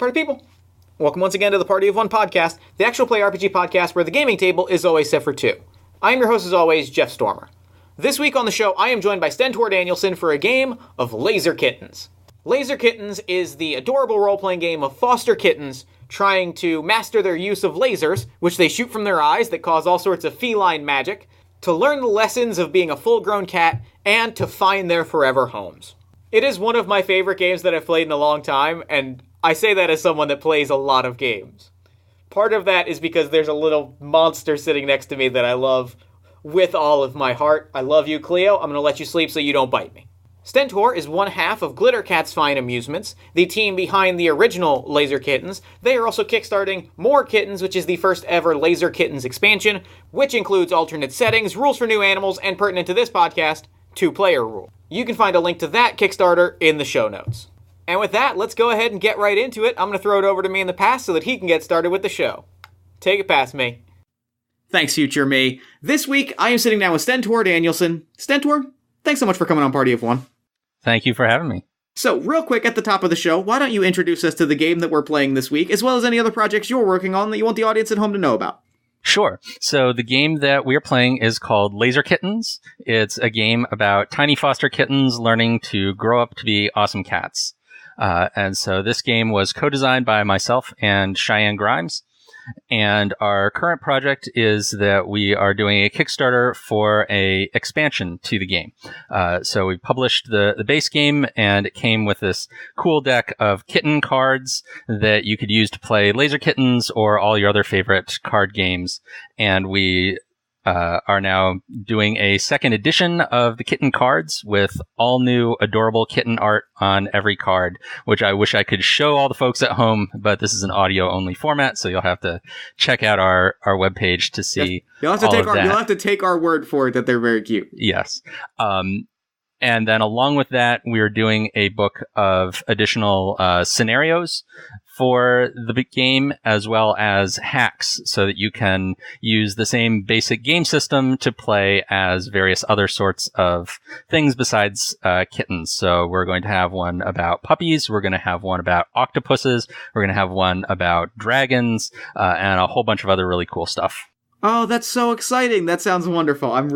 Party people. Welcome once again to the Party of One podcast, the actual play RPG podcast where the gaming table is always set for two. I am your host as always, Jeff Stormer. This week on the show, I am joined by Stentor Danielson for a game of Laser Kittens. Laser Kittens is the adorable role-playing game of foster kittens trying to master their use of lasers, which they shoot from their eyes that cause all sorts of feline magic, to learn the lessons of being a full-grown cat, and to find their forever homes. It is one of my favorite games that I've played in a long time, and I say that as someone that plays a lot of games. Part of that is because there's a little monster sitting next to me that I love with all of my heart. I love you, Cleo. I'm going to let you sleep so you don't bite me. Stentor is one half of Glitter Cat's Fine Amusements, the team behind the original Laser Kittens. They are also kickstarting More Kittens, which is the first ever Laser Kittens expansion, which includes alternate settings, rules for new animals, and pertinent to this podcast, 2-player rule. You can find a link to that Kickstarter in the show notes. And with that, let's go ahead and get right into it. I'm going to throw it over to me in the past so that he can get started with the show. Take it past me. Thanks, future me. This week, I am sitting down with Stentor Danielson. Stentor, thanks so much for coming on Party of One. Thank you for having me. So, real quick at the top of the show, why don't you introduce us to the game that we're playing this week, as well as any other projects you're working on that you want the audience at home to know about? Sure. So the game that we're playing is called Laser Kittens. It's a game about tiny foster kittens learning to grow up to be awesome cats. And so this game was co-designed by myself and Cheyenne Grimes. And our current project is that we are doing a Kickstarter for a expansion to the game. So we published the base game, and it came with this cool deck of kitten cards that you could use to play Laser Kittens or all your other favorite card games. And we are now doing a second edition of the kitten cards with all new adorable kitten art on every card, which I wish I could show all the folks at home, but this is an audio only format, so you'll have to check out our webpage to see You'll have to take our word for it that they're very cute. Yes. And then along with that, we're doing a book of additional scenarios for the game, as well as hacks, so that you can use the same basic game system to play as various other sorts of things besides kittens. So we're going to have one about puppies, we're going to have one about octopuses, we're going to have one about dragons, and a whole bunch of other really cool stuff. Oh, that's so exciting. That sounds wonderful. I'm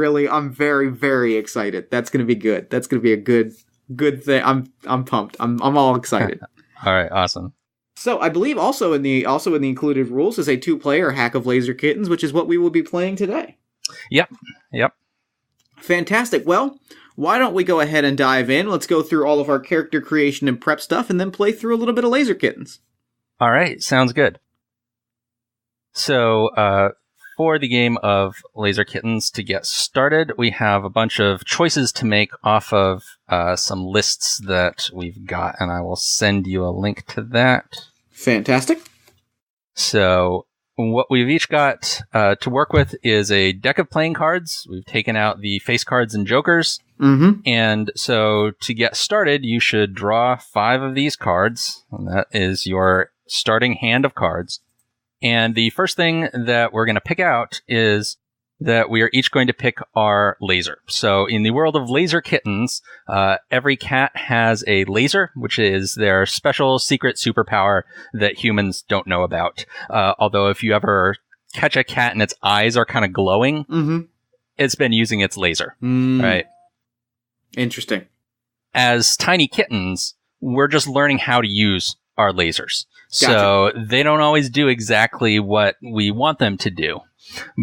very, very excited. That's going to be good. That's going to be a good thing. I'm pumped. I'm all excited. All right. Awesome. So I believe also in the included rules is a 2-player hack of Laser Kittens, which is what we will be playing today. Yep. Fantastic. Well, why don't we go ahead and dive in? Let's go through all of our character creation and prep stuff, and then play through a little bit of Laser Kittens. All right. Sounds good. So, for the game of Laser Kittens, to get started, we have a bunch of choices to make off of some lists that we've got, and I will send you a link to that. Fantastic. So what we've each got to work with is a deck of playing cards. We've taken out the face cards and jokers. Mm-hmm. And so to get started, you should draw 5 of these cards, and that is your starting hand of cards. And the first thing that we're going to pick out is that we are each going to pick our laser. So in the world of Laser Kittens, every cat has a laser, which is their special secret superpower that humans don't know about. Although if you ever catch a cat and its eyes are kind of glowing, mm-hmm. It's been using its laser. Right? Interesting. As tiny kittens, we're just learning how to use our lasers. Gotcha. So they don't always do exactly what we want them to do.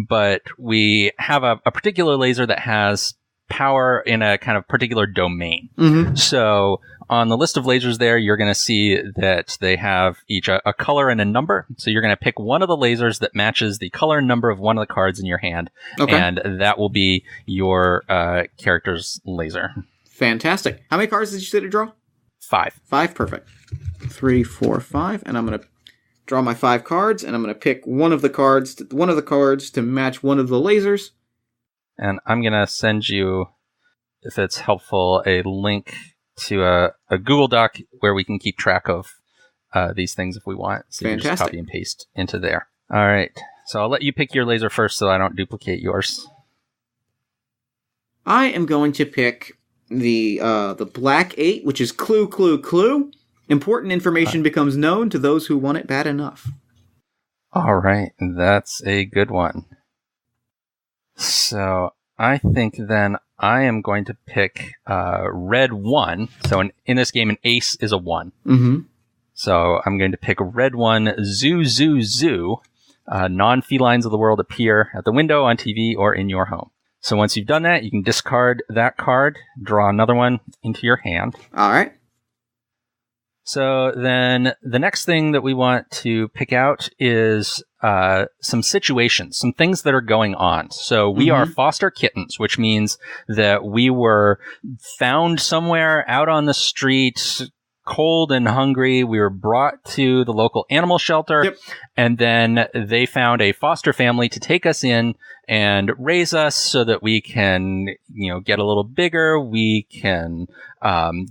But we have a particular laser that has power in a kind of particular domain. Mm-hmm. So on the list of lasers there, you're going to see that they have each a color and a number. So you're going to pick one of the lasers that matches the color and number of one of the cards in your hand. Okay. And that will be your character's laser. Fantastic. How many cards did you say to draw? 5. 5, perfect. 3, 4, 5, and I'm going to draw my 5 cards, and I'm going to pick one of the cards to match one of the lasers. And I'm going to send you, if it's helpful, a link to a Google Doc where we can keep track of these things if we want. So you Fantastic. just copy and paste into there. All right. So I'll let you pick your laser first so I don't duplicate yours. I am going to pick the Black 8, which is Clue, Clue, Clue. Important information becomes known to those who want it bad enough. All right, that's a good one. So I think then I am going to pick red 1. So in this game, an ace is a 1. Mm-hmm. So I'm going to pick red 1, zoo, zoo, zoo. Non-felines of the world appear at the window, on TV, or in your home. So once you've done that, you can discard that card, draw another one into your hand. All right. So then the next thing that we want to pick out is some situations, some things that are going on. So we are foster kittens, which means that we were found somewhere out on the street, cold and hungry. We were brought to the local animal shelter, and then they found a foster family to take us in and raise us so that we can, get a little bigger. We can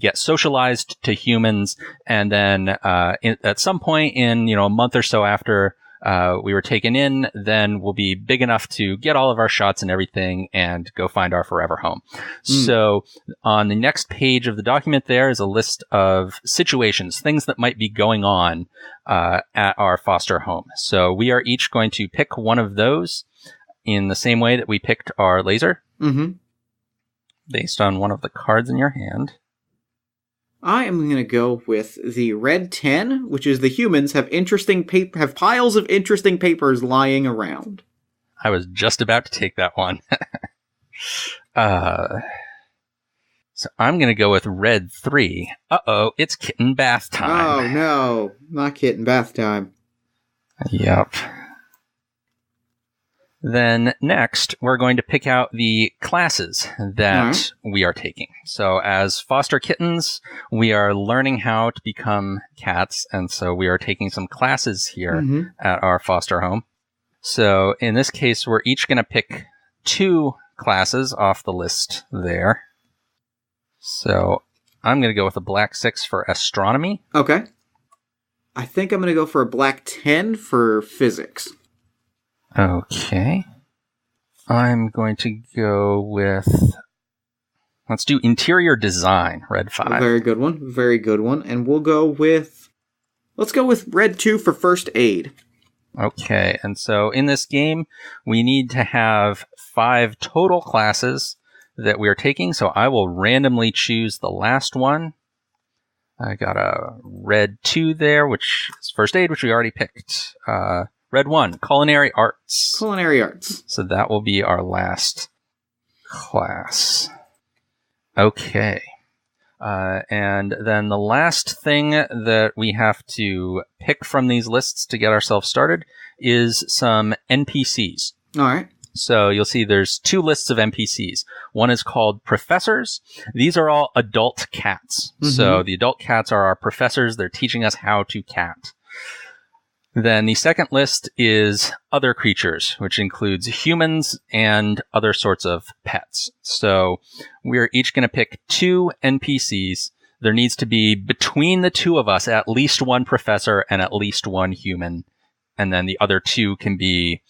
get socialized to humans, and then at some point in a month or so after we were taken in, then we'll be big enough to get all of our shots and everything and go find our forever home. So on the next page of the document, there is a list of situations, things that might be going on at our foster home. So we are each going to pick one of those in the same way that we picked our laser, based on one of the cards in your hand. I am going to go with the red 10, which is the humans have have piles of interesting papers lying around. I was just about to take that one. So I'm going to go with red 3. Uh-oh, it's kitten bath time. Oh, no. Not kitten bath time. Yep. Then next, we're going to pick out the classes that we are taking. So as foster kittens, we are learning how to become cats, and so we are taking some classes here at our foster home. So in this case, we're each going to pick 2 classes off the list there. So I'm going to go with a black 6 for astronomy. Okay. I think I'm going to go for a black 10 for physics. Okay. I'm going to go with... Let's do interior design, red 5. A very good one. Very good one. And we'll go with... Let's go with red 2 for first aid. Okay. And so in this game, we need to have 5 total classes that we are taking. So I will randomly choose the last one. I got a red 2 there, which is first aid, which we already picked. Red 1, culinary arts. Culinary arts. So that will be our last class. Okay. And then the last thing that we have to pick from these lists to get ourselves started is some NPCs. All right. So you'll see there's 2 lists of NPCs. One is called professors. These are all adult cats. So the adult cats are our professors. They're teaching us how to cat. Then the second list is other creatures, which includes humans and other sorts of pets. So we're each going to pick 2 NPCs. There needs to be, between the 2 of us, at least 1 professor and at least 1 human. And then the other 2 can be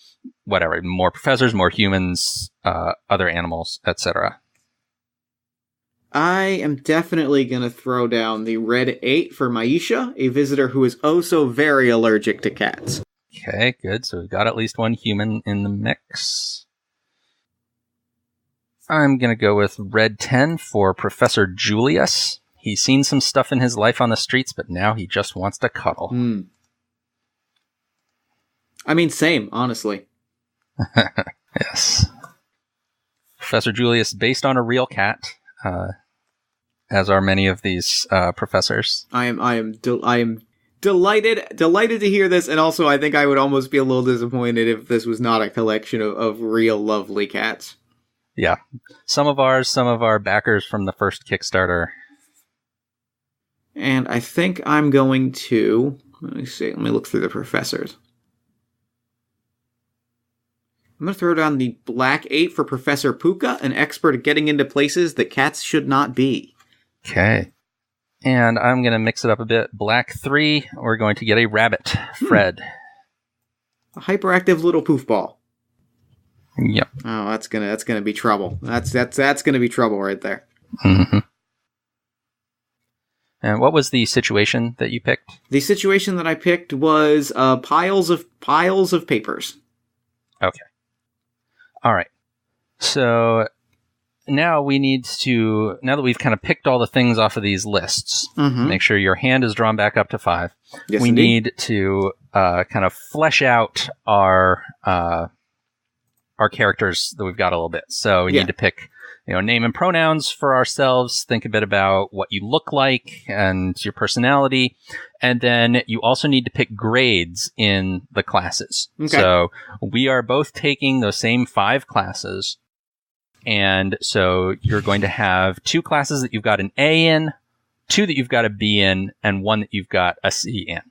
whatever, more professors, more humans, other animals, etc. I am definitely going to throw down the red 8 for Maisha, a visitor who is oh so very allergic to cats. Okay, good. So we've got at least 1 human in the mix. I'm going to go with red 10 for Professor Julius. He's seen some stuff in his life on the streets, but now he just wants to cuddle. I mean, same, honestly. Yes. Professor Julius, based on a real cat. As are many of these professors. I am delighted to hear this, and also I think I would almost be a little disappointed if this was not a collection of real lovely cats. Yeah, some of our backers from the first Kickstarter. And I think I'm going to let me look through the professors. I'm going to throw down the black 8 for Professor Puka, an expert at getting into places that cats should not be. Okay. And I'm going to mix it up a bit. Black 3, we're going to get a rabbit, Fred. A hyperactive little poofball. Yep. Oh, that's gonna be trouble. That's gonna be trouble right there. And what was the situation that you picked? The situation that I picked was piles of papers. Okay. All right. So now we need to, now that we've kind of picked all the things off of these lists, make sure your hand is drawn back up to 5. Yes, we indeed. need to kind of flesh out our characters that we've got a little bit. So we need to pick, name and pronouns for ourselves. Think a bit about what you look like and your personality. And then you also need to pick grades in the classes. Okay. So we are both taking those same 5 classes. And so you're going to have 2 classes that you've got an A in, 2 that you've got a B in, and 1 that you've got a C in.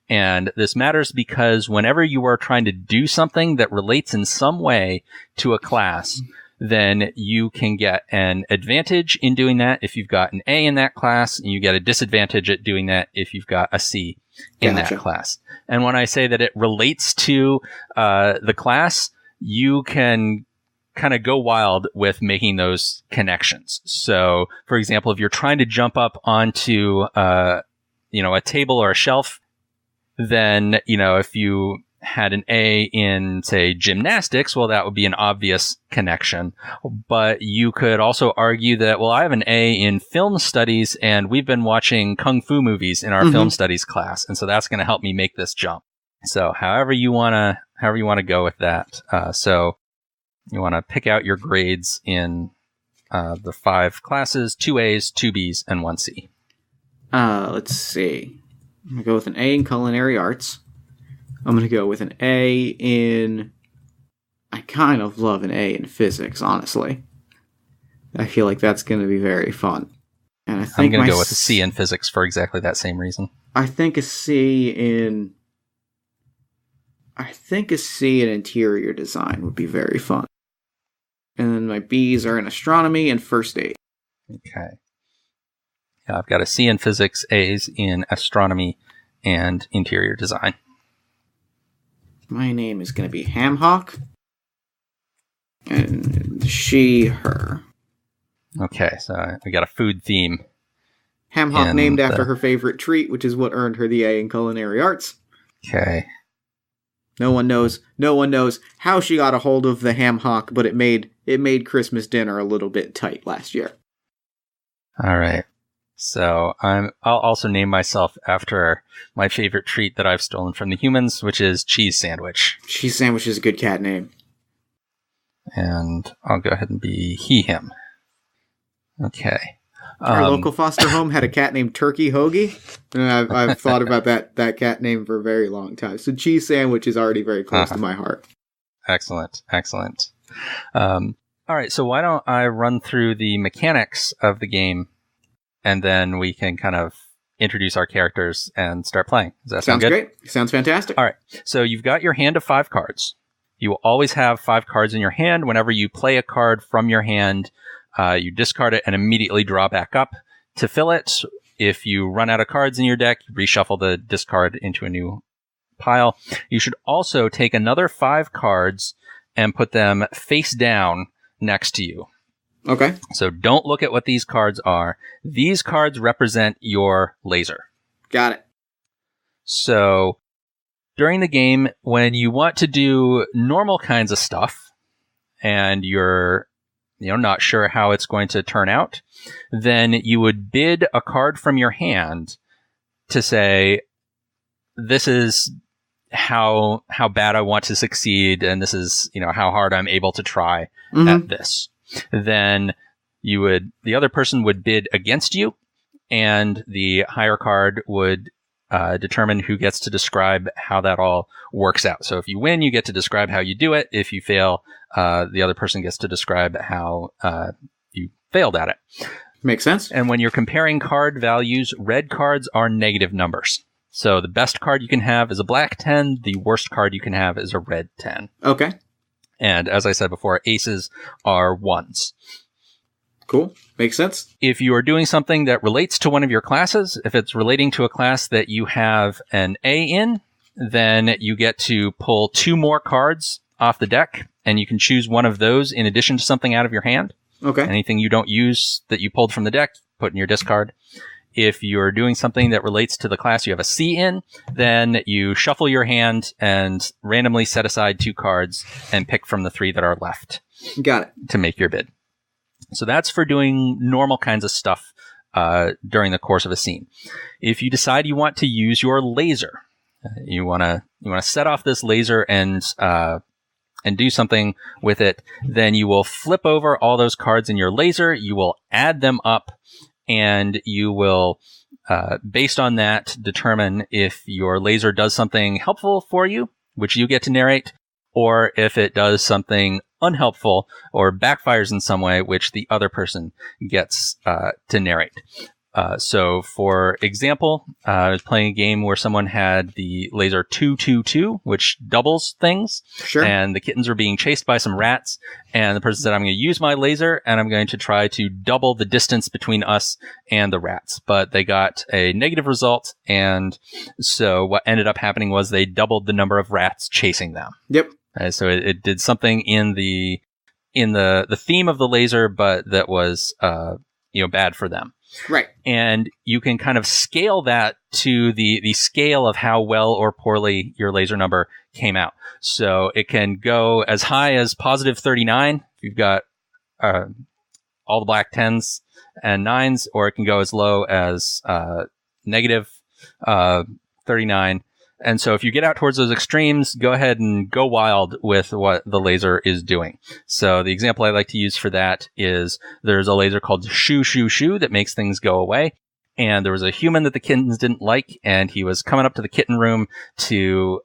And this matters because whenever you are trying to do something that relates in some way to a class, then you can get an advantage in doing that if you've got an A in that class, and you get a disadvantage at doing that if you've got a C in that class. And when I say that it relates to the class, you can kind of go wild with making those connections. So, for example, if you're trying to jump up onto a table or a shelf, then, if you had an A in, say, gymnastics, well, that would be an obvious connection. But you could also argue that, well, I have an A in film studies, and we've been watching kung fu movies in our film studies class, and so that's going to help me make this jump. So, however you want to go with that. So you want to pick out your grades in the 5 classes: 2 A's, 2 B's, and 1 C. Let's see. I'm going to go with an A in culinary arts. I'm going to go with an A in... I kind of love an A in physics, honestly. I feel like that's going to be very fun. And I think I'm going to go with a C in physics for exactly that same reason. I think a C in interior design would be very fun. And then my B's are in astronomy and first aid. Okay. Yeah, I've got a C in physics, A's in astronomy, and interior design. My name is going to be Hamhock. And she, her. Okay, so we got a food theme. Hamhock named after her favorite treat, which is what earned her the A in culinary arts. Okay. No one knows how she got a hold of the Hamhock, but it made Christmas dinner a little bit tight last year. All right. So I'll also name myself after my favorite treat that I've stolen from the humans, which is Cheese Sandwich. Cheese Sandwich is a good cat name. And I'll go ahead and be he, him. Okay. Our local foster home had a cat named Turkey Hoagie, and I've thought about that cat name for a very long time. So Cheese Sandwich is already very close to my heart. Excellent. All right, so why don't I run through the mechanics of the game, and then we can kind of introduce our characters and start playing. Does that sound good? Sounds great. Sounds fantastic. All right, so you've got your hand of 5 cards. You will always have 5 cards in your hand. Whenever you play a card from your hand, you discard it and immediately draw back up to fill it. If you run out of cards in your deck, you reshuffle the discard into a new pile. You should also take another 5 cards and put them face down next to you. Okay. So don't look at what these cards are. These cards represent your laser. Got it. So during the game, when you want to do normal kinds of stuff and you're not sure how it's going to turn out, then you would bid a card from your hand to say, this is how bad I want to succeed, and this is, how hard I'm able to try at this. Then the other person would bid against you, and the higher card would determine who gets to describe how that all works out. So if you win, you get to describe how you do it. If you fail, the other person gets to describe how you failed at it. Makes sense. And when you're comparing card values, red cards are negative numbers. So the best card you can have is a black 10. The worst card you can have is a red 10. Okay. And as I said before, aces are 1s. Cool. Makes sense. If you are doing something that relates to one of your classes, if it's relating to a class that you have an A in, then you get to pull 2 more cards off the deck, and you can choose one of those in addition to something out of your hand. Okay. Anything you don't use that you pulled from the deck, put in your discard. if you're doing something that relates to the class you have a C in, then you shuffle your hand and randomly set aside 2 cards and pick from the 3 that are left. Got it. To make your bid. So that's for doing normal kinds of stuff during the course of a scene. If you decide you want to use your laser, you want to set off this laser and do something with it, then you will flip over all those cards in your laser, you will add them up, and you will, based on that, determine if your laser does something helpful for you, which you get to narrate, or if it does something unhelpful or backfires in some way, which the other person gets to narrate. So, for example, I was playing a game where someone had the laser 222, which doubles things. Sure. And the kittens were being chased by some rats. And the person said, I'm going to use my laser and I'm going to try to double the distance between us and the rats. But they got a negative result. And so what ended up happening was they doubled the number of rats chasing them. Yep. So it did something in the theme of the laser, but that was bad for them. Right. And you can kind of scale that to the scale of how well or poorly your laser number came out. So it can go as high as positive 39 if you've got all the black 10s and 9s, or it can go as low as negative 39. And so if you get out towards those extremes, go ahead and go wild with what the laser is doing. So the example I like to use for that is there's a laser called Shoo Shoo Shoo that makes things go away. And there was a human that the kittens didn't like, and he was coming up to the kitten room to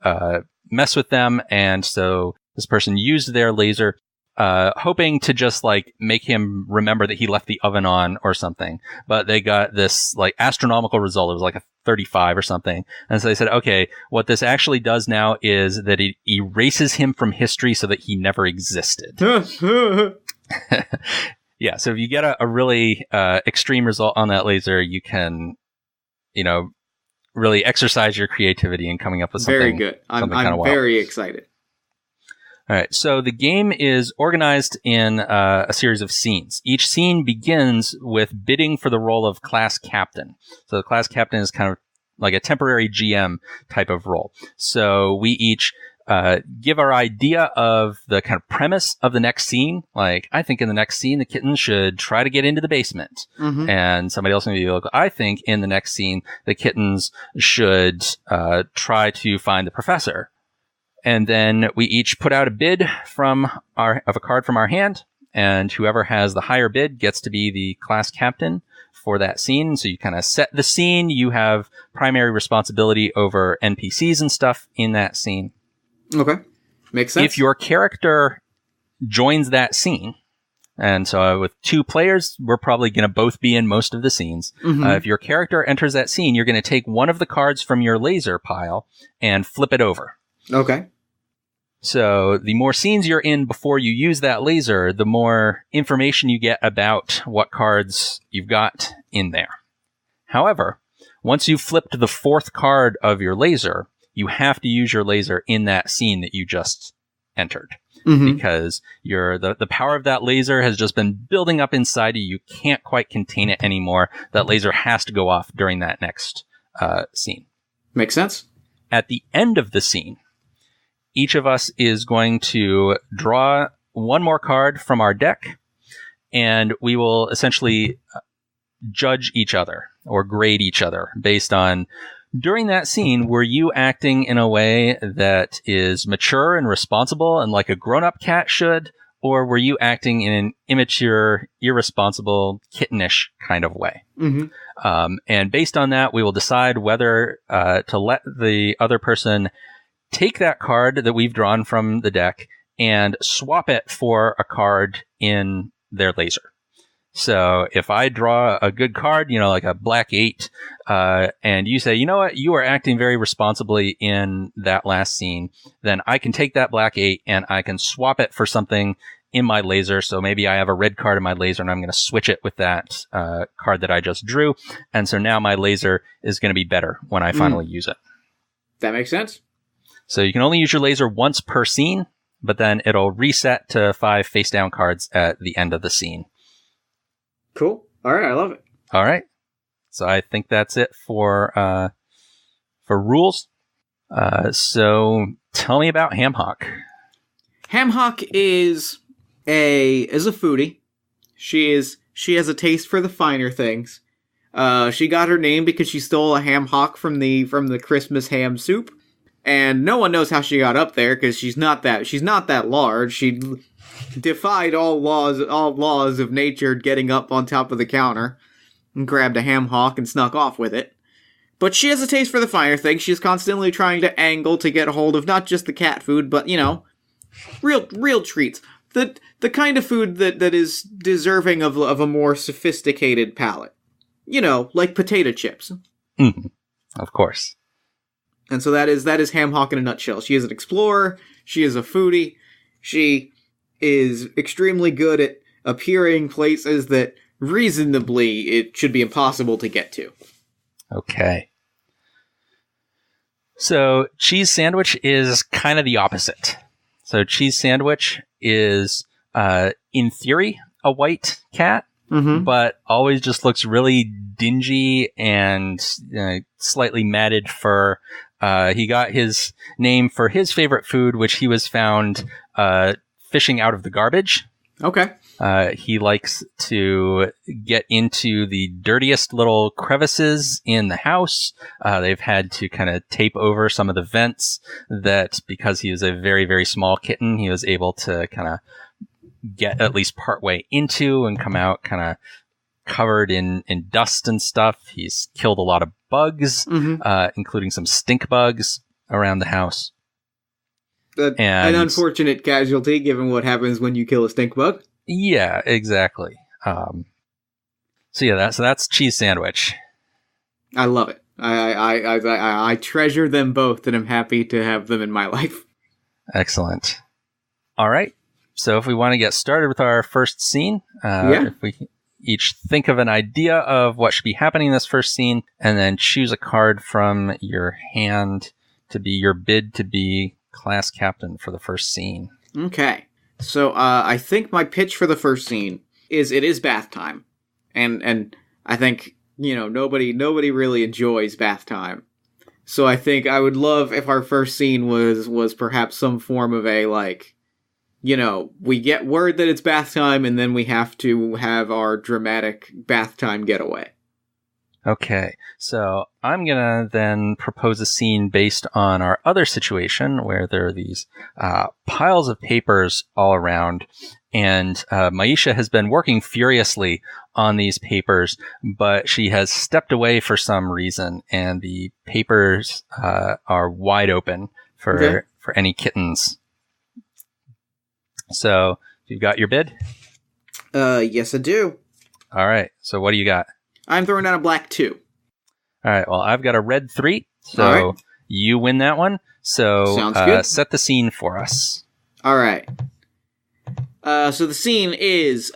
mess with them. And so this person used their laser, hoping to just like make him remember that he left the oven on or something. But they got this like astronomical result. It was like a 35 or something. And so they said, okay, what this actually does now is that it erases him from history so that he never existed. Yeah, so if you get a really extreme result on that laser, you can, really exercise your creativity in coming up with something. Very good. I'm very excited. All right, so the game is organized in a series of scenes. Each scene begins with bidding for the role of class captain. So the class captain is kind of like a temporary GM type of role. So we each give our idea of the kind of premise of the next scene. Like, I think in the next scene, the kittens should try to get into the basement. Mm-hmm. And somebody else may be like, I think in the next scene, the kittens should try to find the professor. And then we each put out a bid of a card from our hand, and whoever has the higher bid gets to be the class captain for that scene. So you kind of set the scene. You have primary responsibility over NPCs and stuff in that scene. Okay. Makes sense. If your character joins that scene, and so with 2 players, we're probably going to both be in most of the scenes. Mm-hmm. If your character enters that scene, you're going to take one of the cards from your laser pile and flip it over. Okay. So the more scenes you're in before you use that laser, the more information you get about what cards you've got in there. However, once you've flipped the 4th card of your laser, you have to use your laser in that scene that you just entered. Mm-hmm. Because the power of that laser has just been building up inside you. You can't quite contain it anymore. That laser has to go off during that next scene. Makes sense. At the end of the scene, each of us is going to draw one more card from our deck, and we will essentially judge each other or grade each other based on, during that scene, were you acting in a way that is mature and responsible and like a grown-up cat should, or were you acting in an immature, irresponsible, kittenish kind of way? Mm-hmm. And based on that, we will decide whether to let the other person take that card that we've drawn from the deck and swap it for a card in their laser. So if I draw a good card, like a black 8, and you say, you know what, you are acting very responsibly in that last scene, then I can take that black 8 and I can swap it for something in my laser. So maybe I have a red card in my laser and I'm going to switch it with that card that I just drew. And so now my laser is going to be better when I finally use it. That makes sense. So you can only use your laser once per scene, but then it'll reset to 5 face-down cards at the end of the scene. Cool. All right, I love it. All right. So I think that's it for rules. So tell me about Hamhock. Hamhock is a foodie. She has a taste for the finer things. She got her name because she stole a ham hock from the Christmas ham soup, and no one knows how she got up there because she's not that large. She defied all laws of nature, getting up on top of the counter and grabbed a ham hock and snuck off with it. But she has a taste for the finer things. She's constantly trying to angle to get a hold of not just the cat food, but real treats. The kind of food that is deserving of a more sophisticated palate. Like potato chips. Mm-hmm. Of course. And so that is Hamhock in a nutshell. She is an explorer. She is a foodie. She is extremely good at appearing places that reasonably it should be impossible to get to. Okay. So Cheese Sandwich is kind of the opposite. So Cheese Sandwich is, in theory, a white cat, but always just looks really dingy and slightly matted fur. He got his name for his favorite food, which he was found fishing out of the garbage. Okay. He likes to get into the dirtiest little crevices in the house. They've had to kind of tape over some of the vents that, because he was a very, very small kitten, he was able to kind of get at least partway into and come out kind of covered in dust and stuff. He's killed a lot of bugs, including some stink bugs around the house. An unfortunate casualty, given what happens when you kill a stink bug. Yeah, exactly. So that's Cheese Sandwich. I love it. I treasure them both, and I'm happy to have them in my life. Excellent. All right. So if we want to get started with our first scene, if we each think of an idea of what should be happening in this first scene, and then choose a card from your hand to be your bid to be class captain for the first scene. Okay. So I think my pitch for the first scene is it is bath time. And I think, nobody really enjoys bath time. So I think I would love if our first scene was perhaps some form of a, we get word that it's bath time, and then we have to have our dramatic bath time getaway. Okay, so I'm going to then propose a scene based on our other situation where there are these piles of papers all around, and Maisha has been working furiously on these papers, but she has stepped away for some reason, and the papers are wide open for any kittens. So, you've got your bid? Yes, I do. All right, so what do you got? I'm throwing down a black 2. All right, well, I've got a red 3, so you win that one. So sounds good. Set the scene for us. All right. So the scene is,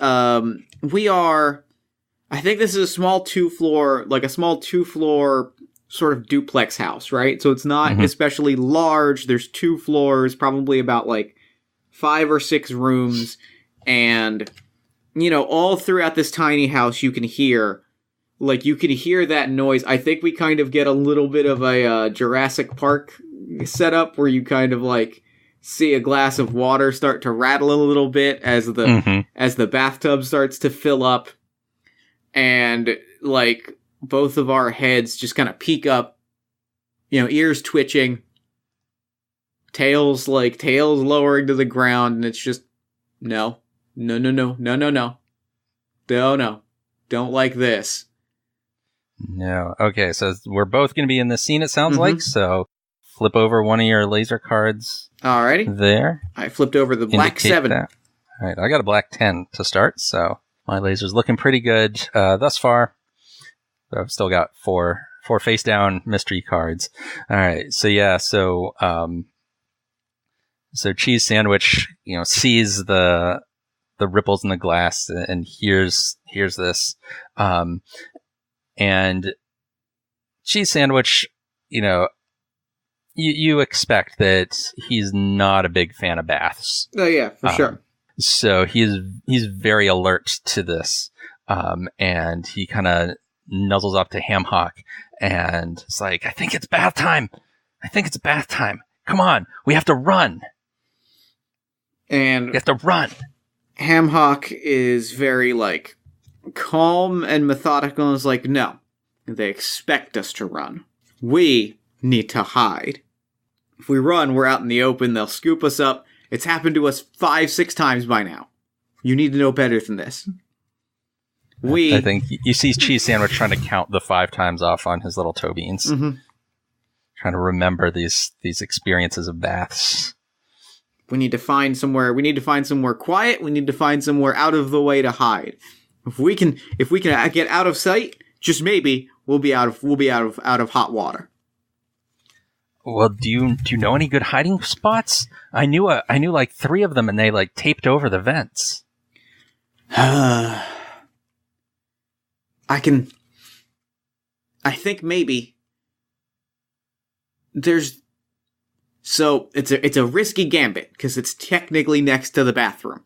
we are, I think this is a small two-floor sort of duplex house, right? So it's not especially large. There's 2 floors, probably about 5 or 6 rooms, and, all throughout this tiny house you can hear that noise. I think we kind of get a little bit of a Jurassic Park setup where you kind of see a glass of water start to rattle a little bit as the bathtub starts to fill up, and both of our heads just kind of peek up, ears twitching, tails lowering to the ground, and it's just no, don't like this. No. Okay, so we're both going to be in the scene, it sounds like, so flip over one of your laser cards. Alrighty. There. I flipped over the black 7. That. All right, I got a black 10 to start, so my laser's looking pretty good thus far. So I've still got four face-down mystery cards. All right, so so Cheese Sandwich, sees the ripples in the glass and hears this. And Cheese Sandwich, you expect that he's not a big fan of baths. Oh yeah, for sure. So he's very alert to this, and he kind of nuzzles up to Hamhock and it's like, I think it's bath time. Come on, we have to run. And we have to run. Hamhock is very, like, calm and methodical and is like, no, they expect us to run. We need to hide. If we run, we're out in the open, they'll scoop us up. It's happened to us 5-6 times by now. You need to know better than this. I think you see Cheese Sandwich trying to count the 5 times off on his little toe beans. Mm-hmm. Trying to remember these experiences of baths. We need to find somewhere quiet. We need to find somewhere out of the way to hide. If we can get out of sight, just maybe we'll be out of hot water. Well, do you know any good hiding spots? I knew like 3 of them, and they like taped over the vents. I think maybe there's. So it's a risky gambit because it's technically next to the bathroom,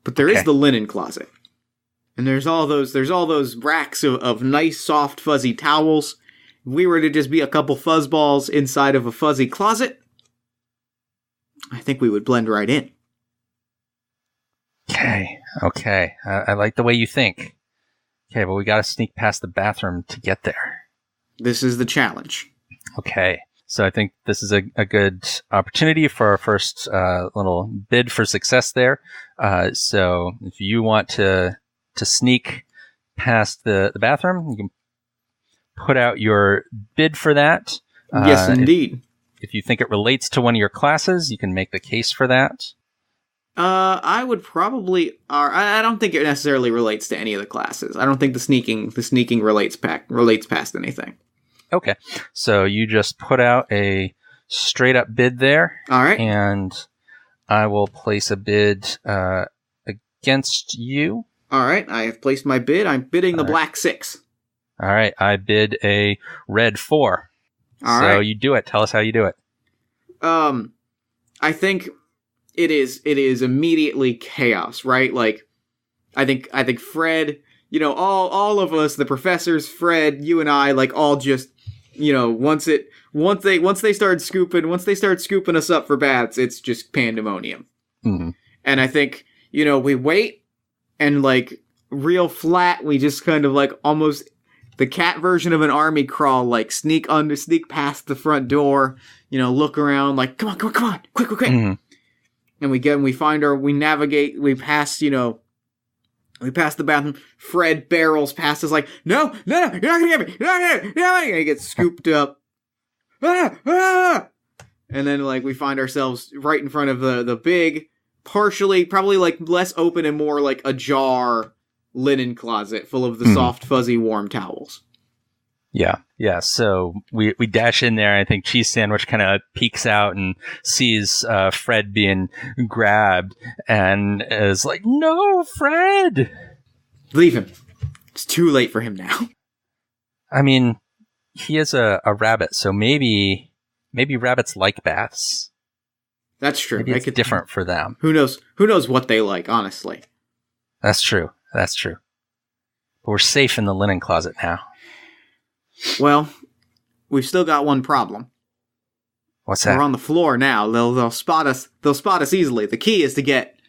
but there is the linen closet, and there's all those racks of nice soft fuzzy towels. If we were to just be a couple fuzzballs inside of a fuzzy closet, I think we would blend right in. Okay. I like the way you think. Okay, but we got to sneak past the bathroom to get there. This is the challenge. Okay. So I think this is a good opportunity for our first little bid for success there. So if you want to sneak past the bathroom, you can put out your bid for that. Yes, indeed. If you think it relates to one of your classes, you can make the case for that. I would probably. I don't think it necessarily relates to any of the classes. I don't think the sneaking relates past anything. Okay, so you just put out a straight up bid there. All right, and I will place a bid against you. All right, I have placed my bid. I'm bidding the black 6. All right, I bid a red 4. All right, you do it. Tell us how you do it. I think it is immediately chaos, right? Like, I think Fred, all of us, the professors, Fred, you and I, like, all just, once they start scooping us up for bats, it's just pandemonium. Mm-hmm. And I think, we wait and, like, real flat, we just kind of, like, almost the cat version of an army crawl, like, sneak past the front door, look around, like, come on, quick. Mm-hmm. And we navigate, we pass the bathroom. Fred barrels past us like, no, you're not gonna get me. You're not gonna get me. He gets scooped up. And then, like, we find ourselves right in front of the big, partially, probably, like, less open and more like ajar linen closet full of the soft, fuzzy, warm towels. Yeah. So we dash in there. I think Cheese Sandwich kind of peeks out and sees Fred being grabbed and is like, "No, Fred! Leave him. It's too late for him now." I mean, he is a rabbit, so maybe rabbits like baths. That's true. Maybe it's different for them. Who knows what they like, honestly. That's true. But we're safe in the linen closet now. Well, we've still got one problem. What's that? We're on the floor now. They'll spot us. They'll spot us easily. The key is to get.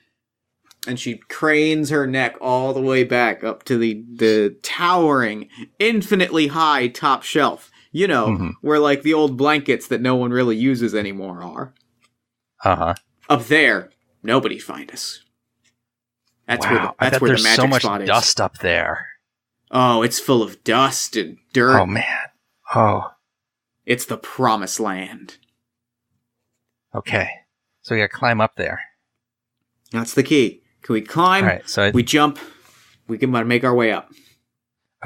And she cranes her neck all the way back up to the towering, infinitely high top shelf. Where, like, the old blankets that no one really uses anymore are. Uh-huh. Up there, nobody find us. That's where the magic there's so much spot is. Dust up there. Oh, it's full of dust and dirt. Oh, man. Oh. It's the promised land. Okay. So we gotta climb up there. That's the key. Can we climb? All right, so we jump. We can make our way up.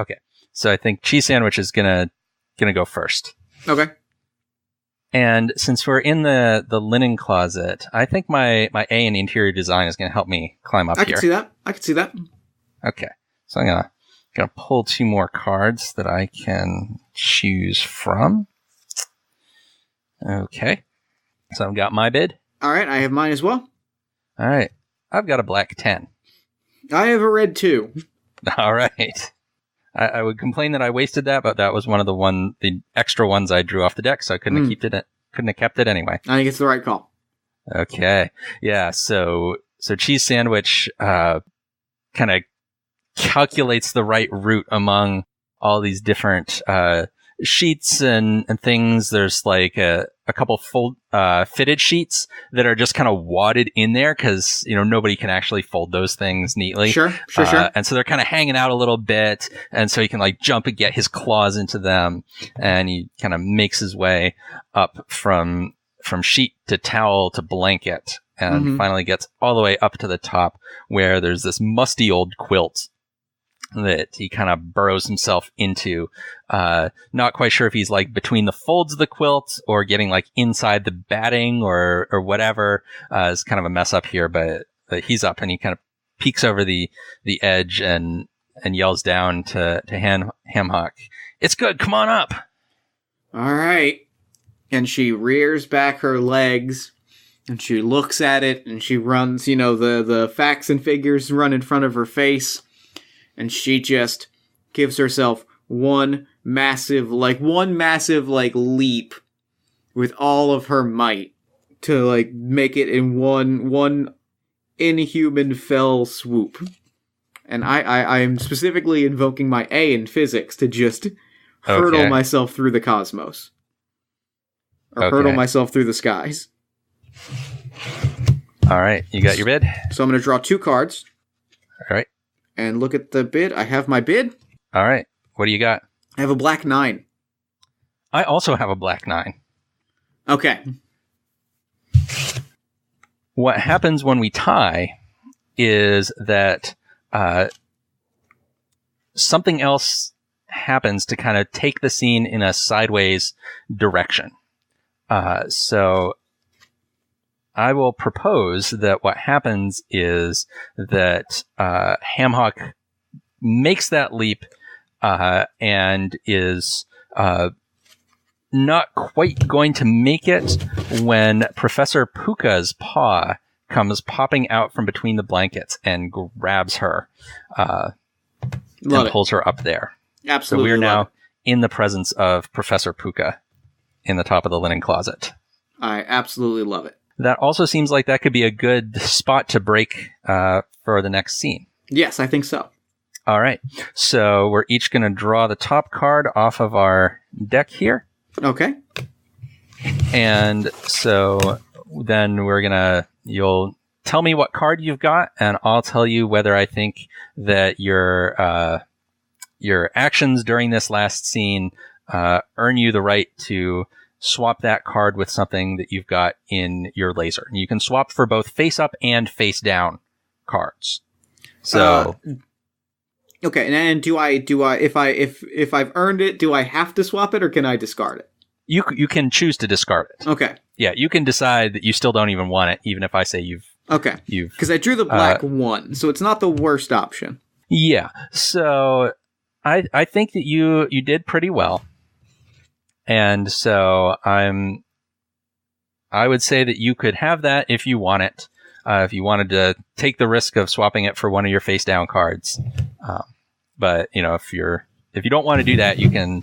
Okay. So I think Cheese Sandwich is gonna go first. Okay. And since we're in the linen closet, I think my A in interior design is gonna help me climb up here. I can see that. Okay. So I'm gonna pull 2 more cards that I can choose from. Okay. So I've got my bid. All right, I have mine as well. All right. I've got a black 10. I have a red 2. All right. I would complain that I wasted that, but that was one of the extra ones I drew off the deck, so I couldn't have kept it anyway. I think it's the right call. Okay. Yeah. So Cheese Sandwich kind of calculates the right route among all these different sheets and things. There's like a couple fitted sheets that are just kind of wadded in there because nobody can actually fold those things neatly. Sure. And so they're kind of hanging out a little bit, and so he can like jump and get his claws into them, and he kind of makes his way up from sheet to towel to blanket, and finally gets all the way up to the top where there's this musty old quilt that he kind of burrows himself into. Not quite sure if he's like between the folds of the quilt or getting like inside the batting or whatever. It's kind of a mess up here, but he's up, and he kind of peeks over the edge and yells down to Hamhock, "It's good. Come on up." All right. And she rears back her legs, and she looks at it, and she runs, the facts and figures run in front of her face, and she just gives herself one massive leap with all of her might to, like, make it in one inhuman fell swoop. And I am specifically invoking my A in physics to just hurtle myself through the cosmos. Or hurtle myself through the skies. All right. You got your bid? So I'm going to draw 2 cards. All right. And look at the bid. I have my bid. All right. What do you got? I have a black 9. I also have a black 9. Okay. What happens when we tie is that something else happens to kind of take the scene in a sideways direction. So I will propose that what happens is that Hamhock makes that leap and is not quite going to make it when Professor Puka's paw comes popping out from between the blankets and grabs her and pulls her up there. Absolutely. So we're now in the presence of Professor Puka in the top of the linen closet. I absolutely love it. That also seems like that could be a good spot to break for the next scene. Yes, I think so. All right. So we're each going to draw the top card off of our deck here. Okay. And so then you'll tell me what card you've got, and I'll tell you whether I think that your actions during this last scene earn you the right to swap that card with something that you've got in your laser. You can swap for both face up and face down cards. So okay, and do I if I've earned it, do I have to swap it or can I discard it? You can choose to discard it. Okay. Yeah, you can decide that you still don't even want it, even if I say you've because I drew the black 1, so it's not the worst option. Yeah. So I think that you did pretty well. And so I would say that you could have that if you want it. If you wanted to take the risk of swapping it for one of your face down cards. But if you don't want to do that, you can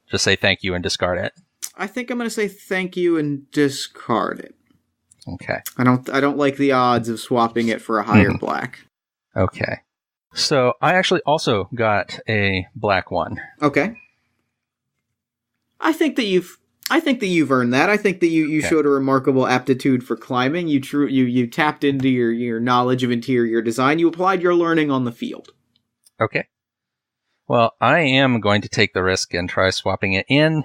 just say thank you and discard it. I think I'm going to say thank you and discard it. Okay. I don't like the odds of swapping it for a higher black. Okay. So I actually also got a black 1. Okay. I think that you've earned that. I think that you showed a remarkable aptitude for climbing. You tapped into your knowledge of interior design. You applied your learning on the field. Okay. Well, I am going to take the risk and try swapping it in.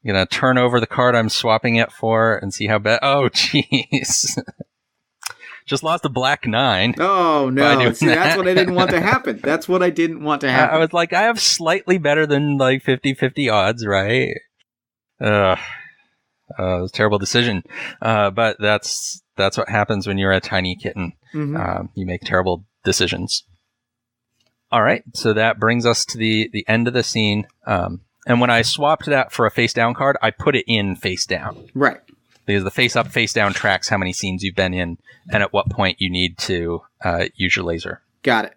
I'm going to turn over the card I'm swapping it for and see how bad. Oh, jeez. Just lost a black 9. Oh, no. See, that's what I didn't want to happen. That's what I didn't want to happen. I was like, I have slightly better than like 50-50 odds, right? It was a terrible decision. But that's what happens when you're a tiny kitten. Mm-hmm. You make terrible decisions. All right. So that brings us to the end of the scene. And when I swapped that for a face down card, I put it in face down. Right. Because the face up, face down tracks how many scenes you've been in and at what point you need to use your laser. Got it.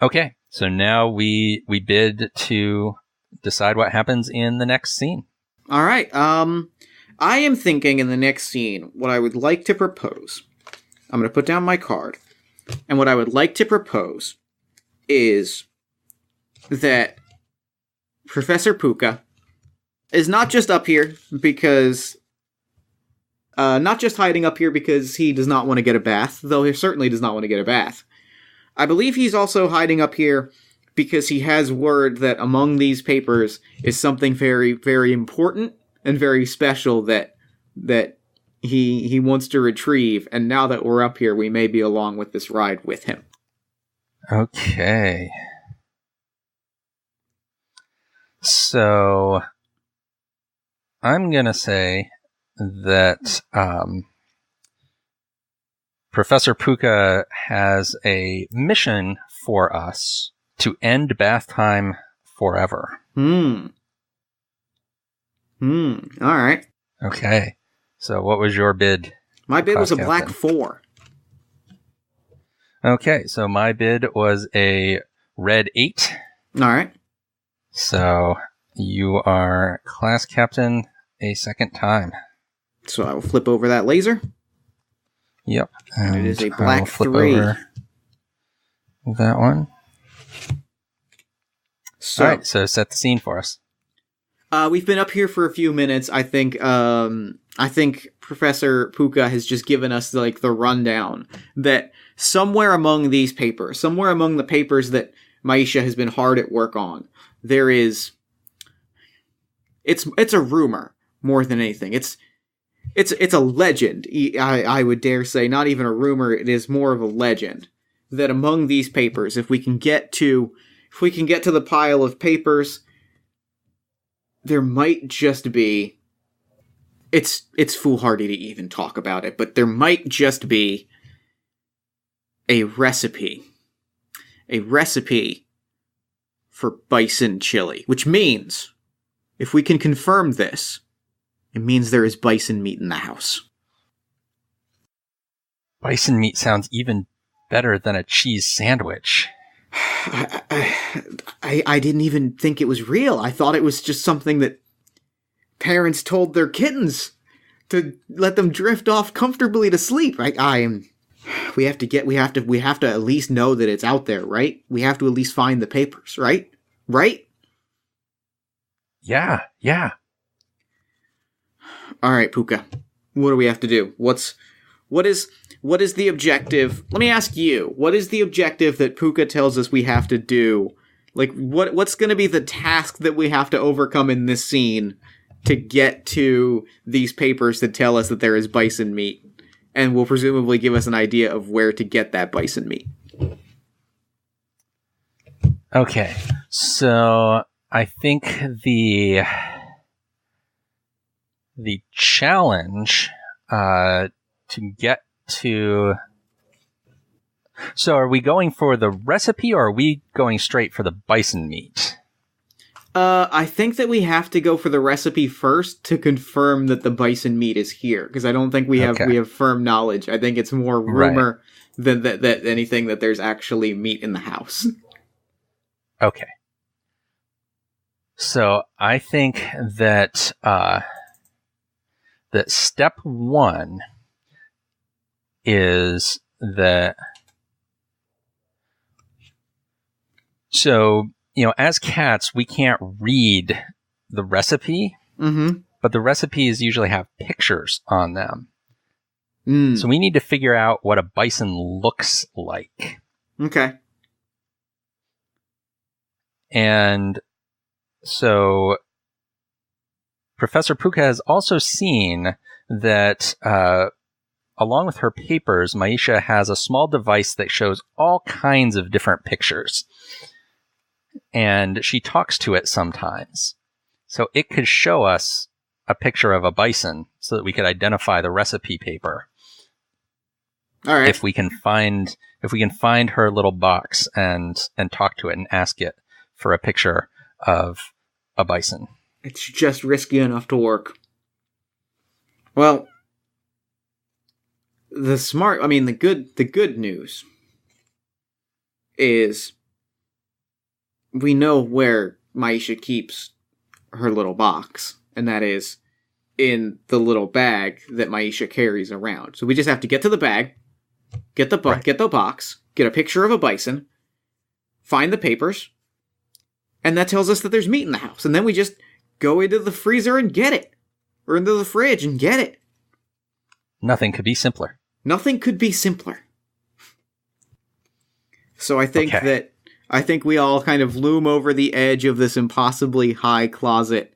Okay. So now we bid to decide what happens in the next scene. All right. I am thinking in the next scene, what I would like to propose. I'm going to put down my card. And what I would like to propose is that Professor Puka is not just up here because... not just hiding up here because he does not want to get a bath, though he certainly does not want to get a bath. I believe he's also hiding up here because he has word that among these papers is something very, very important and very special that he wants to retrieve, and now that we're up here, we may be along with this ride with him. Okay. So, I'm gonna say that Professor Puka has a mission for us to end bath time forever. All right. Okay. So what was your bid? My bid was a Captain? black 4. Okay, so my bid was a red 8. All right. So you are class captain a second time. So I will flip over that laser. Yep. And it is a I black will flip 3. over that one. So, all right, so set the scene for us. We've been up here for a few minutes. I think Professor Puka has just given us like the rundown that somewhere among these papers, somewhere among the papers that Maisha has been hard at work on, there is. It's a rumor more than anything. It's a legend. I would dare say, not even a rumor. It is more of a legend that among these papers, if we can get to the pile of papers, there might just be. It's foolhardy to even talk about it, but there might just be a recipe for bison chili, which means if we can confirm this, it means there is bison meat in the house. Bison meat sounds even better than a cheese sandwich. I didn't even think it was real. I thought it was just something that parents told their kittens to let them drift off comfortably to sleep. We have to at least know that it's out there, right? We have to at least find the papers, right? Right? Yeah. All right, Puka. What do we have to do? What is the objective? Let me ask you. What is the objective that Puka tells us we have to do? Like, what's going to be the task that we have to overcome in this scene to get to these papers that tell us that there is bison meat, and will presumably give us an idea of where to get that bison meat? Okay, so I think the challenge to get to... So are we going for the recipe, or are we going straight for the bison meat? I think that we have to go for the recipe first to confirm that the bison meat is here, because I don't think we have firm knowledge. I think it's more rumor than that anything that there's actually meat in the house. Okay. So I think that that step 1 is that. So, as cats, we can't read the recipe, but the recipes usually have pictures on them. So we need to figure out what a bison looks like. Okay. And so Professor Puka has also seen that along with her papers, Maisha has a small device that shows all kinds of different pictures. And she talks to it sometimes. So it could show us a picture of a bison so that we could identify the recipe paper. All right. If we can find her little box and talk to it and ask it for a picture of a bison. It's just risky enough to work. Well, the good news is we know where Maisha keeps her little box, and that is in the little bag that Maisha carries around. So we just have to get to the bag, get the box, get a picture of a bison, find the papers, and that tells us that there's meat in the house. And then we just go into the freezer and get it. Or into the fridge and get it. Nothing could be simpler. Nothing could be simpler. So I think we all kind of loom over the edge of this impossibly high closet.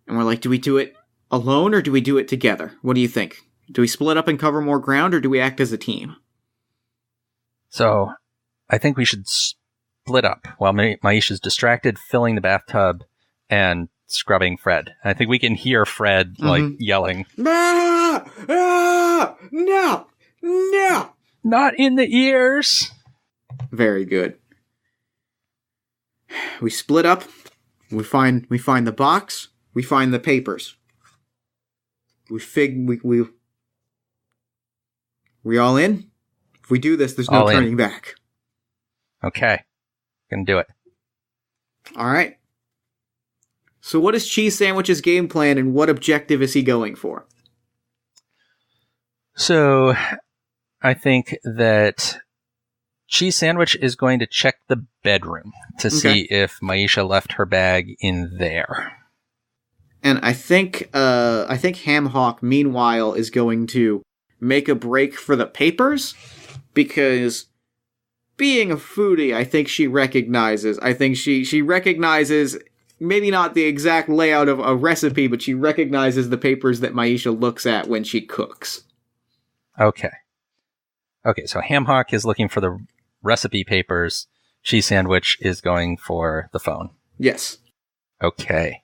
And we're like, do we do it alone or do we do it together? What do you think? Do we split up and cover more ground or do we act as a team? So I think we should split up while Maisha's distracted, filling the bathtub and scrubbing Fred. I think we can hear Fred yelling, "Ah! Ah! No! No! Not in the ears!" Very good. We split up. We find the box. We find the papers. We all in? If we do this, there's no turning back. Okay. Gonna do it. All right. So what is Cheese Sandwich's game plan and what objective is he going for? So I think that Cheese Sandwich is going to check the bedroom to see if Maisha left her bag in there. And I think Hamhock, meanwhile, is going to make a break for the papers, because being a foodie, I think she recognizes. She recognizes, maybe not the exact layout of a recipe, but she recognizes the papers that Maisha looks at when she cooks. Okay, so Hamhock is looking for the recipe papers. Cheese Sandwich is going for the phone. Yes. Okay.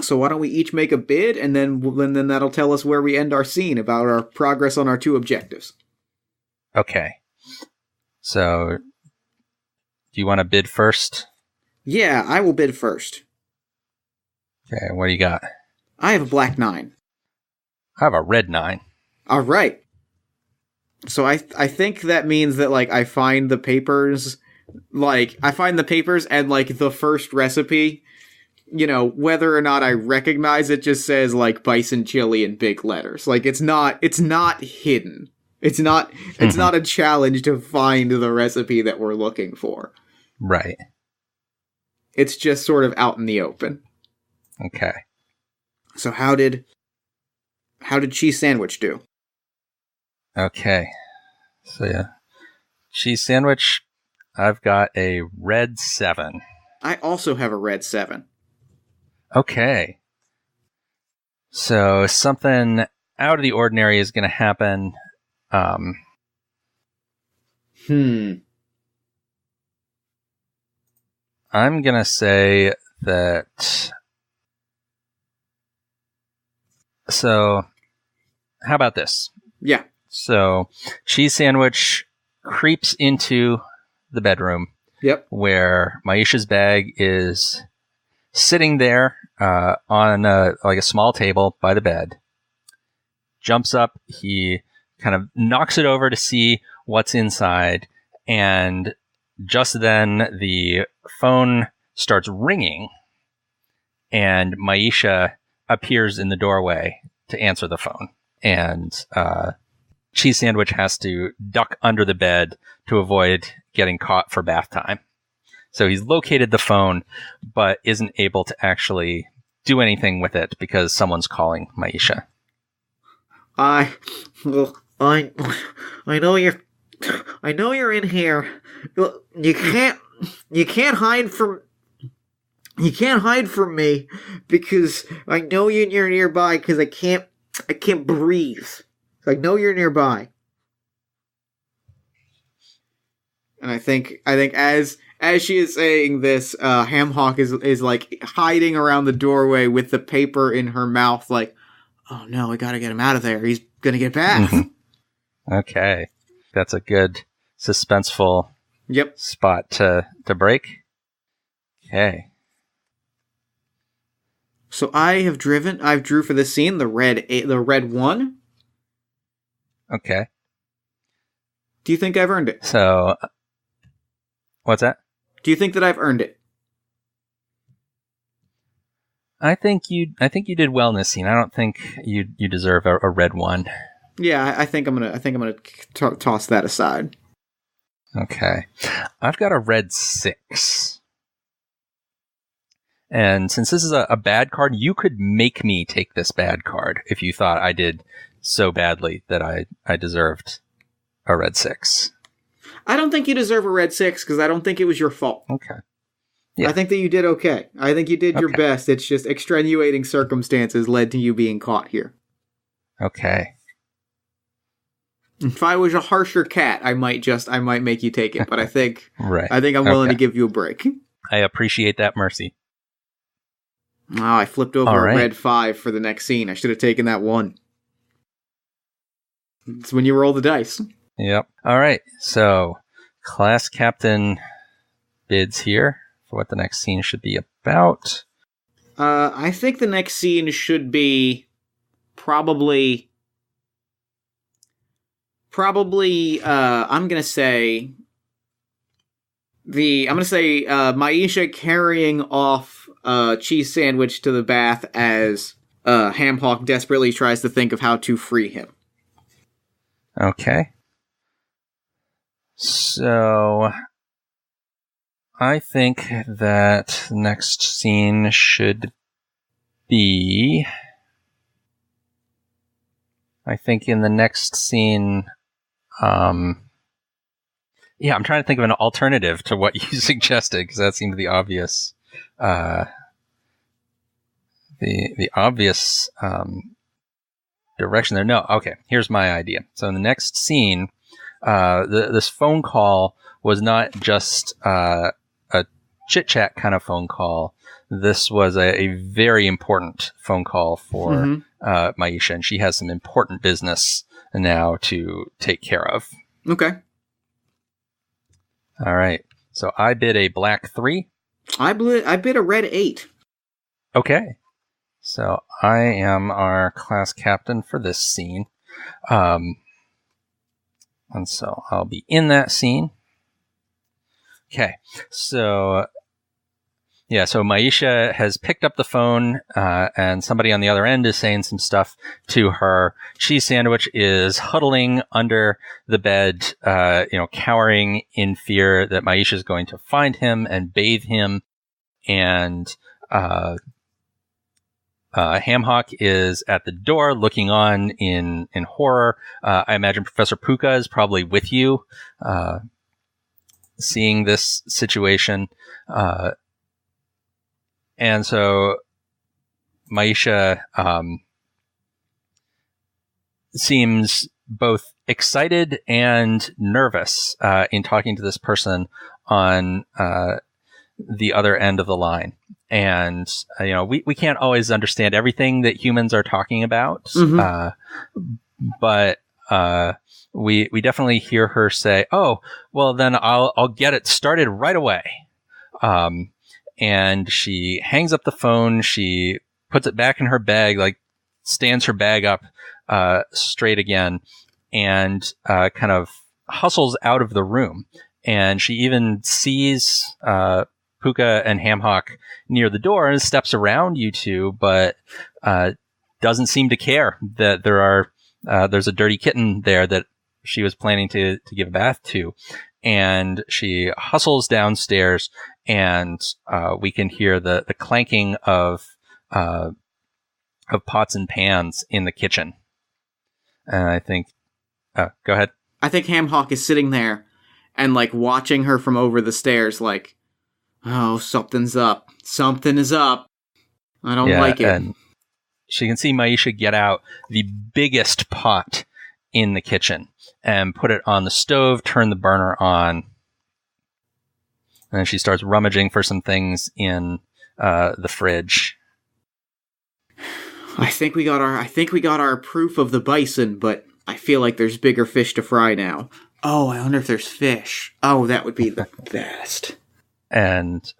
So why don't we each make a bid, and then that'll tell us where we end our scene about our progress on our two objectives. Okay. So, do you want to bid first? Yeah, I will bid first. Okay, what do you got? I have a black 9. I have a red 9. All right. So I think that means that, like, I find the papers and, like, the first recipe, you know, whether or not I recognize it, just says, like, bison chili in big letters. Like, it's not hidden. It's not a challenge to find the recipe that we're looking for. Right. It's just sort of out in the open. Okay. So how did Cheese Sandwich do? Okay. So yeah. Cheese Sandwich, I've got a red 7. I also have a red 7. Okay. So something out of the ordinary is going to happen. I'm going to say that... So, how about this? Yeah. So, Cheese Sandwich creeps into the bedroom. Yep. Where Maisha's bag is sitting there on a small table by the bed. Jumps up, he kind of knocks it over to see what's inside, and just then the phone starts ringing, and Maisha appears in the doorway to answer the phone. And Cheese Sandwich has to duck under the bed to avoid getting caught for bath time. So he's located the phone, but isn't able to actually do anything with it because someone's calling Maisha. I know you're in here. You can't hide from me because I know you're nearby because I can't breathe. I know you're nearby. And I think as she is saying this, Hamhock is like hiding around the doorway with the paper in her mouth, like, oh no, I gotta get him out of there. He's gonna get back. Mm-hmm. Okay. That's a good suspenseful spot to break. Okay. So I've drew for this scene the red 1. Okay. Do you think I've earned it? So, what's that? Do you think that I've earned it? I think you did well in this scene. I don't think you deserve a red one. Yeah, I think I'm gonna toss that aside. Okay, I've got a red 6. And since this is a bad card, you could make me take this bad card if you thought I did so badly that I deserved a red 6. I don't think you deserve a red 6 because I don't think it was your fault. Okay. Yeah. I think that you did okay. I think you did your best. It's just extenuating circumstances led to you being caught here. Okay. If I was a harsher cat, I might make you take it, but I think right. I think I'm willing to give you a break. I appreciate that mercy. Oh, I flipped over a red 5 for the next scene. I should have taken that 1. It's when you roll the dice. Yep. All right. So, class captain bids here for what the next scene should be about. I think the next scene should be probably I'm gonna say Maisha carrying off Cheese Sandwich to the bath as Hamhock desperately tries to think of how to free him. Okay. So I think that the next scene should be... I think in the next scene... I'm trying to think of an alternative to what you suggested, because that seemed the obvious... the obvious direction there. No, okay, here's my idea. So in the next scene, this phone call was not just a chit-chat kind of phone call. This was a very important phone call for Maisha, and she has some important business now to take care of. Okay. All right. So I bid a black 3. I bid a red 8. Okay. So I am our class captain for this scene. And so I'll be in that scene. Okay. So Maisha has picked up the phone, and somebody on the other end is saying some stuff to her. Cheese Sandwich is huddling under the bed, cowering in fear that Maisha is going to find him and bathe him. And Hamhock is at the door looking on in horror. I imagine Professor Puka is probably with you, seeing this situation. And so Maisha seems both excited and nervous in talking to this person on the other end of the line. And, we can't always understand everything that humans are talking about. But we definitely hear her say, "Oh, well, then I'll get it started right away." And she hangs up the phone. She puts it back in her bag, stands her bag up straight again, and kind of hustles out of the room. And she even sees Puka and Hamhock near the door and steps around you two, but doesn't seem to care that there's a dirty kitten there that she was planning to give a bath to. And she hustles downstairs, and we can hear the clanking of pots and pans in the kitchen. And I think, go ahead. I think Hamhock is sitting there and watching her from over the stairs, oh, something's up. Something is up. I don't like it. And she can see Maisha get out the biggest pot in the kitchen and put it on the stove, turn the burner on. And then she starts rummaging for some things in the fridge. I think we got our proof of the bison, but I feel like there's bigger fish to fry now. Oh, I wonder if there's fish. Oh, that would be the best. And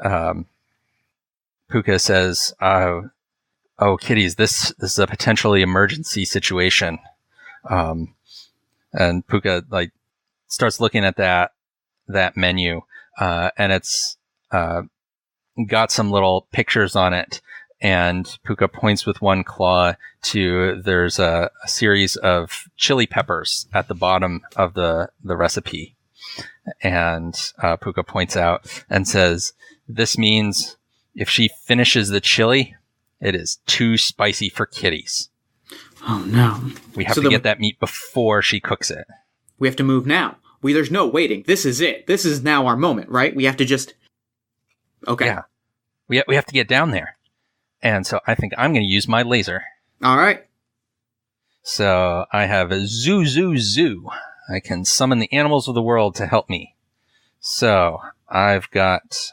Puka says, "Oh, kitties, this is a potentially emergency situation." And Puka starts looking at that menu, and it's got some little pictures on it, And Puka points with one claw to there's a series of chili peppers at the bottom of the recipe. And Puka points out and says, "This means if she finishes the chili, it is too spicy for kitties. Oh, no. We have to get that meat before she cooks it. We have to move now. There's no waiting. This is it. This is now our moment, right? We have to just... Okay. Yeah. We have to get down there. And so I think I'm going to use my laser. All right. So I have a zoo, zoo, zoo. I can summon the animals of the world to help me. So I've got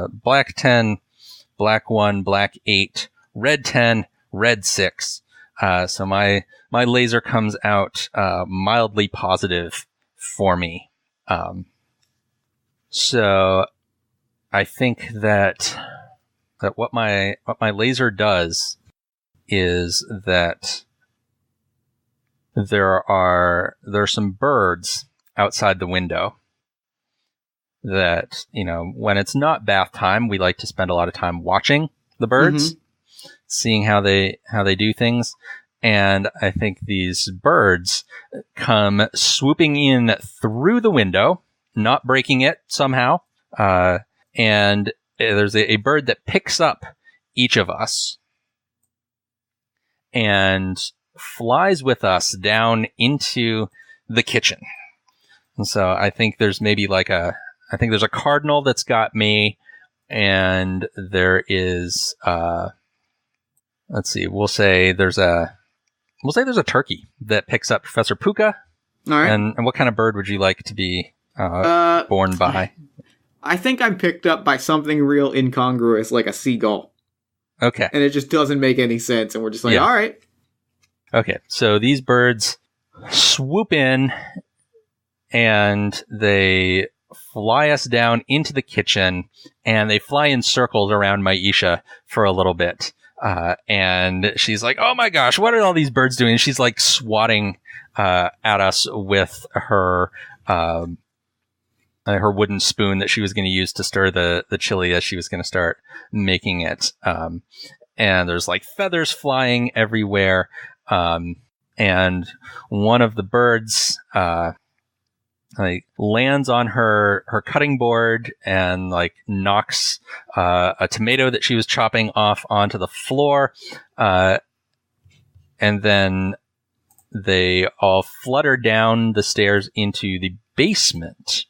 black 10, black 1, black 8, red 10, red 6. So my laser comes out mildly positive for me. So I think that what my laser does is that there are some birds outside the window that, when it's not bath time, we like to spend a lot of time watching the birds, seeing how they do things. And I think these birds come swooping in through the window, not breaking it somehow. And there's a bird that picks up each of us and flies with us down into the kitchen. And so I think there's maybe there's a cardinal that's got me, and there is we'll say there's a turkey that picks up Professor Puka. All right. And what kind of bird would you like to be born by? I think I'm picked up by something real incongruous, like a seagull. Okay. And it just doesn't make any sense, and we're just like, all right. Okay, so these birds swoop in, and they fly us down into the kitchen, and they fly in circles around Maisha for a little bit. And she's like, "Oh my gosh, what are all these birds doing?" And she's like swatting at us with her wooden spoon that she was going to use to stir the chili as she was going to start making it. And there's like feathers flying everywhere. And one of the birds lands on her cutting board and knocks a tomato that she was chopping off onto the floor. And then they all flutter down the stairs into the basement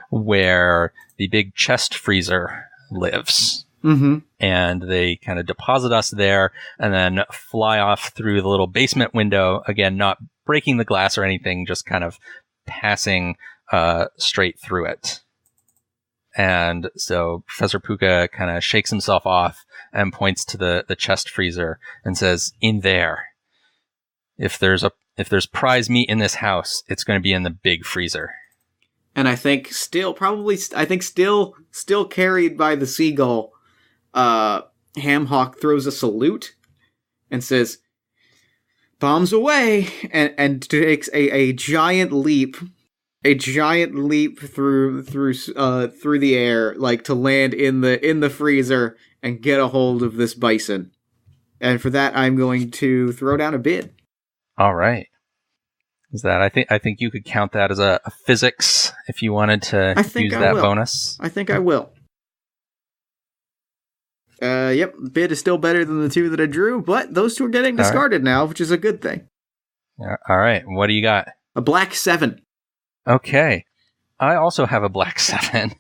where the big chest freezer lives. Mm-hmm. And they kind of deposit us there and then fly off through the little basement window, again, not breaking the glass or anything, just kind of passing straight through it. And so Professor Puka kind of shakes himself off and points to the chest freezer and says, "In there. If there's prize meat in this house, it's going to be in the big freezer." And I think still carried by the seagull, Hamhock throws a salute and says, "Bombs away," and takes a giant leap through the air, to land in the freezer and get a hold of this bison. And for that, I'm going to throw down a bid. All right. Is that I think you could count that as a physics if you wanted to use that bonus. I think I will. Yep, bid is still better than the two that I drew, but those two are getting discarded now, which is a good thing. All right, what do you got? A black 7. Okay, I also have a black 7.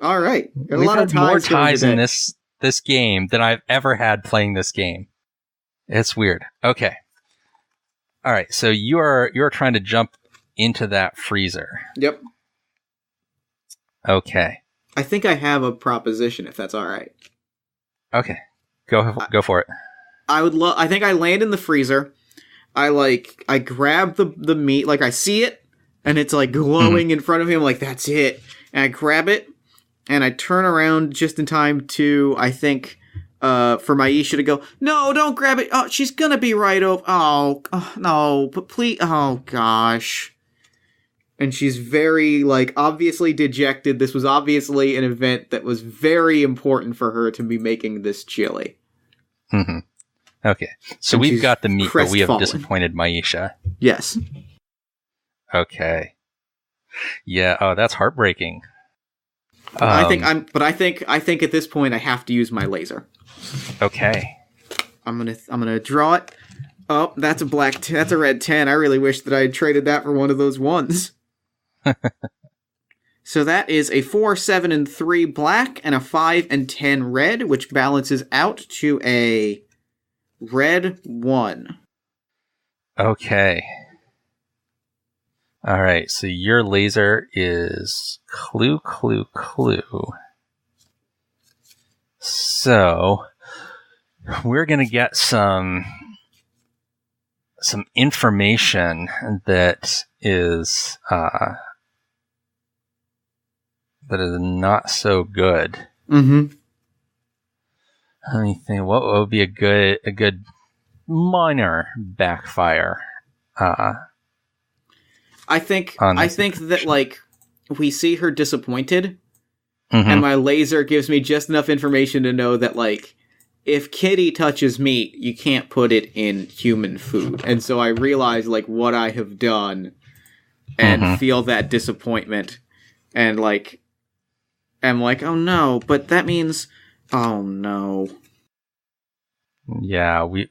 All right, got a We've lot had of ties more ties today. in this game than I've ever had playing this game. It's weird. Okay, all right, so you're trying to jump into that freezer. Yep. Okay. I think I have a proposition, if that's all right. Okay, go for it. I think I land in the freezer. I grab the meat, I see it, and it's glowing in front of me. I'm like, that's it. And I grab it, and I turn around just in time to, I think, for Maisha to go, "No, don't grab it. Oh, she's gonna be right over. Oh no, but please. Oh gosh." And she's very, obviously dejected. This was obviously an event that was very important for her to be making this chili. Mm-hmm. Okay. So And we've she's got the meat, but we have crestfallen. disappointed Maisha. Yes. Okay. Yeah. Oh, that's heartbreaking. I think at this point I have to use my laser. Okay. I'm gonna draw it. Oh, that's a red 10. I really wish that I had traded that for one of those ones. So that is a 4, 7, and 3 black, and a 5 and 10 red, which balances out to a red 1. Okay. All right. So your laser is clue, clue, clue. So we're going to get some information that is not so good. Mm-hmm. Let me think. What would be a good minor backfire? I think that like we see her disappointed, Mm-hmm. and my laser gives me just enough information to know that like if Kitty touches meat, you can't put it in human food. And so I realize like what I have done and feel that disappointment and like I'm like, oh no, but that means oh no. Yeah, we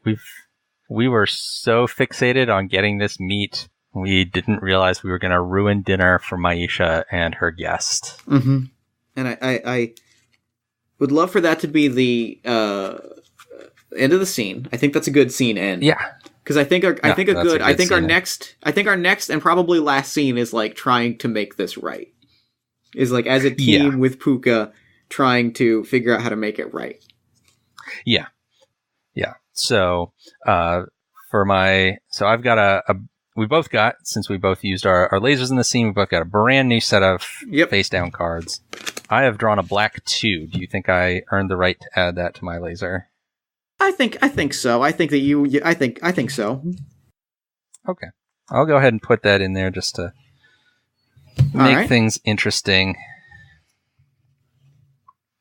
were so fixated on getting this meat, we didn't realize we were going to ruin dinner for Maisha and her guest. Mm-hmm. And I would love for that to be the end of the scene. I think that's a good scene end. Yeah, because I think our next and probably last scene is like trying to make this right. Is like as a team with Puka trying to figure out how to make it right. Yeah. So I've got we both got, since we both used our lasers in the scene, we both got a brand new set of face down cards. I have drawn a black 2. Do you think I earned the right to add that to my laser? I think so. I think so. Okay. I'll go ahead and put that in there just to make things interesting.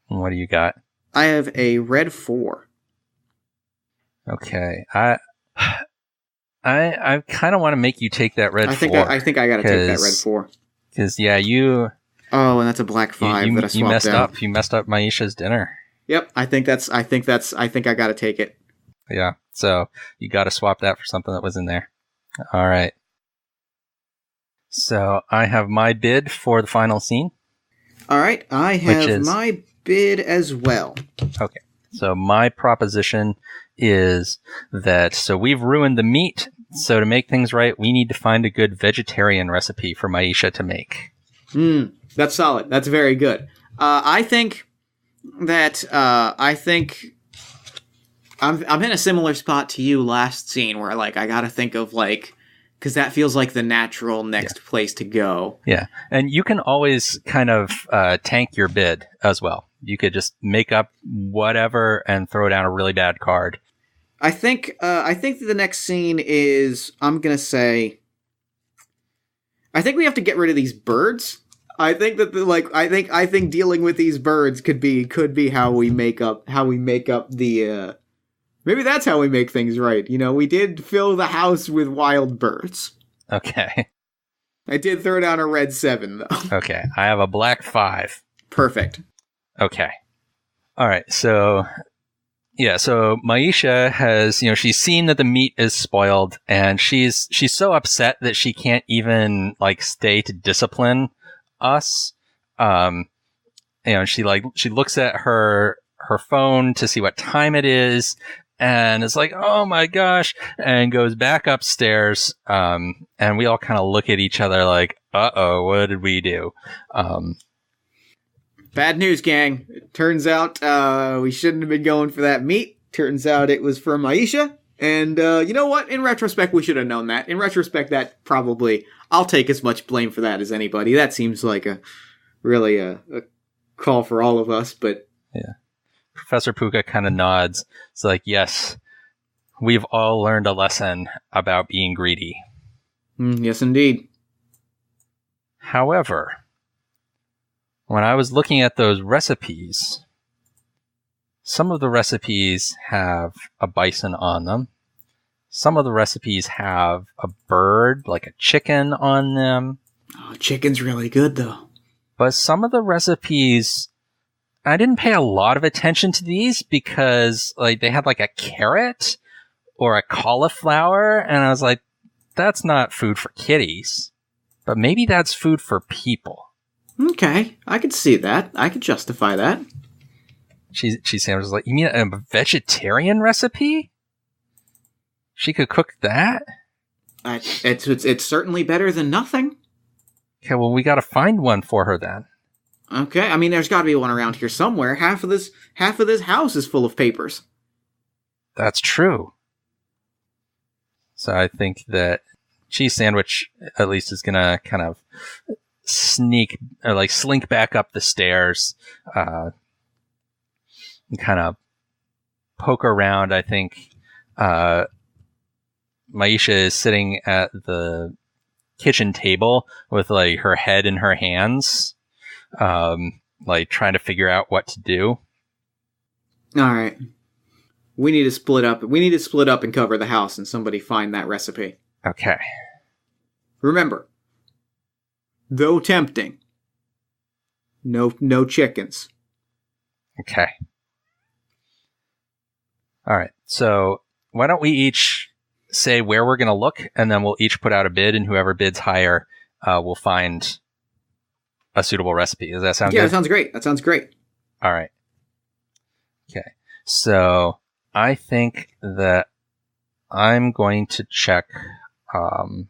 What do you got? I have a red 4. Okay. I kind of want to make you take that red 4. I think I got to take that red 4. Because you. Oh, and that's a black 5 that I swapped out. You messed up Maisha's dinner. Yep, I think I got to take it. Yeah, so you got to swap that for something that was in there. All right. So I have my bid for the final scene. All right, I have my bid as well. Okay, so my proposition is that so we've ruined the meat. So to make things right, we need to find a good vegetarian recipe for Maisha to make. That's solid. That's very good. I think I'm in a similar spot to you last scene where like I gotta think of like because that feels like the natural next place to go. Yeah, and you can always kind of tank your bid as well. You could just make up whatever and throw down a really bad card. I think that the next scene is I'm gonna say I think we have to get rid of these birds. I think that I think dealing with these birds could be how we make up the maybe that's how we make things right. You know, we did fill the house with wild birds. Okay. I did throw down a red 7 though. Okay. I have a black 5. Perfect. Okay. All right. So Maisha has, she's seen that the meat is spoiled and she's so upset that she can't even like stay to discipline us. She looks at her phone to see what time it is and it's like, oh my gosh, and goes back upstairs. And we all kind of look at each other like, uh-oh, what did we do? Bad news, gang. It turns out we shouldn't have been going for that meat. Turns out it was for Maisha. And you know what? In retrospect, we should have known that. In retrospect, that probably... I'll take as much blame for that as anybody. That seems like a call for all of us, but... Yeah. Professor Puka kind of nods. It's like, yes, we've all learned a lesson about being greedy. Yes, indeed. However... when I was looking at those recipes, Some of the recipes have a bison on them. Some of the recipes have a bird, like a chicken on them. Oh, chicken's really good, though. But some of the recipes, I didn't pay a lot of attention to these because like they had like a carrot or a cauliflower, and I was like, that's not food for kitties. But maybe that's food for people. Okay, I could see that. I could justify that. Cheese Sandwich was like, you mean a vegetarian recipe? She could cook that? It's certainly better than nothing. Okay, well, we gotta find one for her then. Okay, I mean, there's gotta be one around here somewhere. Half of this house is full of papers. That's true. So I think that Cheese Sandwich, at least, is gonna kind of slink back up the stairs, and kind of poke around. I think, Maisha is sitting at the kitchen table with like her head in her hands, like trying to figure out what to do. All right. We need to split up. We need to split up and cover the house and somebody find that recipe. Okay. Remember, though tempting, no chickens. Okay. All right. So why don't we each say where we're going to look, and then we'll each put out a bid, and whoever bids higher will find a suitable recipe. Does that sound good? Yeah, that sounds great. That sounds great. All right. Okay. So I think that I'm going to check the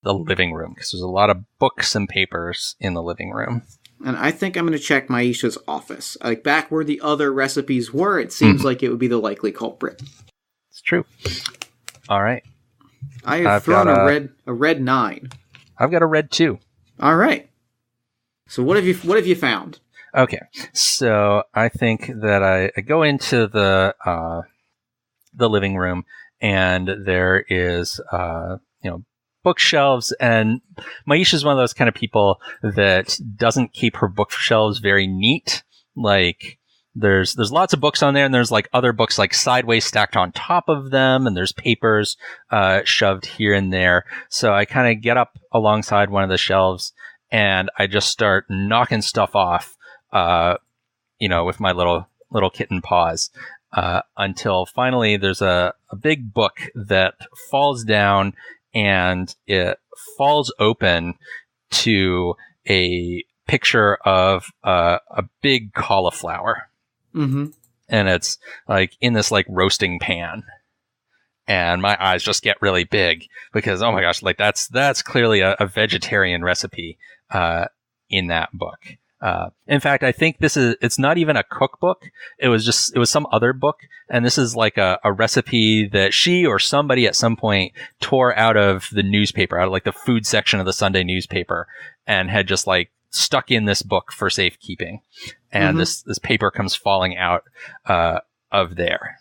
living room, because there's a lot of books and papers in the living room. And I think I'm going to check Maisha's office. Like, back where the other recipes were, it seems like it would be the likely culprit. It's true. All right. I have thrown a red 9. I've got a red 2. All right. So what have you found? Okay. So I think that I go into the living room, and there is bookshelves, and Maisha's one of those kind of people that doesn't keep her bookshelves very neat. Like, there's lots of books on there, and there's like other books like sideways stacked on top of them, and there's papers shoved here and there. So I kind of get up alongside one of the shelves, and I just start knocking stuff off, with my little kitten paws, until finally there's a big book that falls down, and it falls open to a picture of a big cauliflower. Mm-hmm. And it's like in this like roasting pan. And my eyes just get really big because, oh my gosh, like that's clearly a vegetarian recipe in that book. In fact, I think it's not even a cookbook. It was some other book. And this is like a recipe that she or somebody at some point tore out of the newspaper, out of like the food section of the Sunday newspaper, and had just like stuck in this book for safekeeping. And this paper comes falling out of there.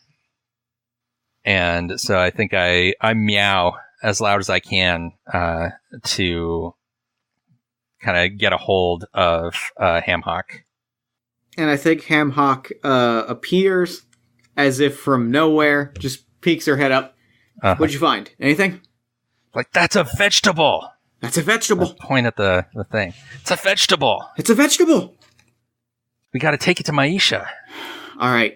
And so I think I meow as loud as I can to kind of get a hold of Hamhock. And I think Hamhock appears as if from nowhere, just peeks her head up. What'd you find? Anything? Like, that's a vegetable! That's a vegetable! I point at the thing. It's a vegetable! It's a vegetable! We gotta take it to Maisha. All right.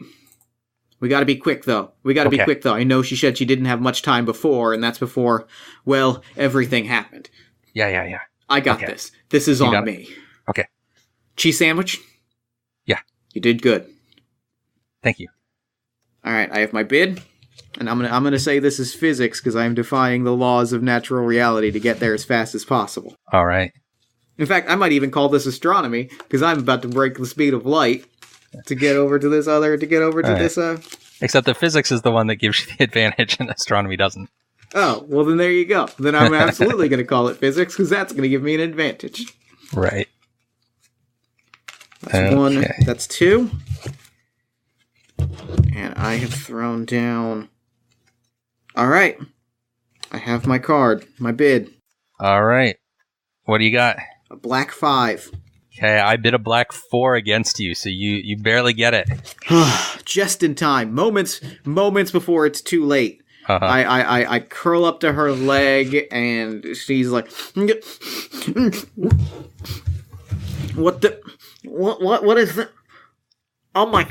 We gotta be quick, though. Be quick, though. I know she said she didn't have much time before, and that's before, well, everything happened. Yeah. I got this. This is on me. Okay. Cheese sandwich? Yeah. You did good. Thank you. All right, I have my bid, and I'm gonna say this is physics because I'm defying the laws of natural reality to get there as fast as possible. All right. In fact, I might even call this astronomy because I'm about to break the speed of light to get over to this other. Except the physics is the one that gives you the advantage, and astronomy doesn't. Oh, well then there you go. Then I'm absolutely going to call it physics because that's going to give me an advantage. Right. That's one. That's 2. And I have thrown down... All right. I have my card. My bid. All right. What do you got? A black 5. Okay, I bid a black 4 against you, so you barely get it. Just in time. Moments before it's too late. Uh-huh. I curl up to her leg, and she's like, "What is that? Oh my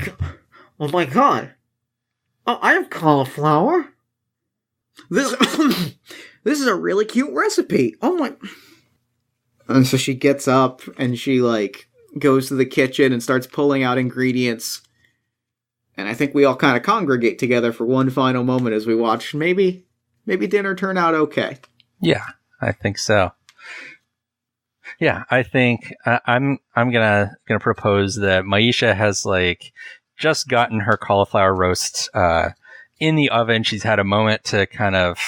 god! Oh, I have cauliflower. This this is a really cute recipe. Oh my!" And so she gets up and she goes to the kitchen and starts pulling out ingredients. And I think we all kind of congregate together for one final moment as we watch maybe dinner turn out okay. Yeah, I think so. Yeah, I think I'm gonna propose that Maisha has just gotten her cauliflower roast in the oven. She's had a moment to kind of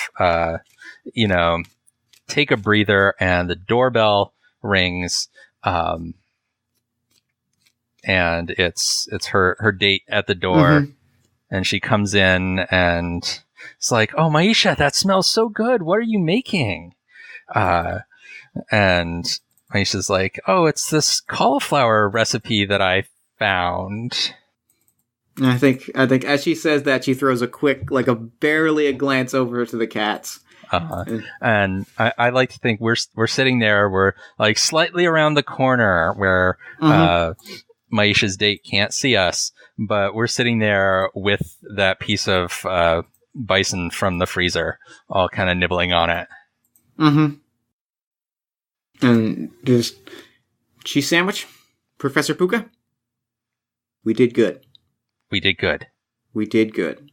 take a breather, and the doorbell rings. And it's her date at the door, and she comes in and it's like, "Oh, Maisha, that smells so good. What are you making?" And Maisha's like, "Oh, it's this cauliflower recipe that I found." And I think as she says that, she throws a quick, barely a glance over to the cats. And I like to think we're sitting there, we're slightly around the corner where Maisha's date can't see us, but we're sitting there with that piece of bison from the freezer, all kind of nibbling on it. And just cheese sandwich, Professor Puka. We did good. We did good. We did good.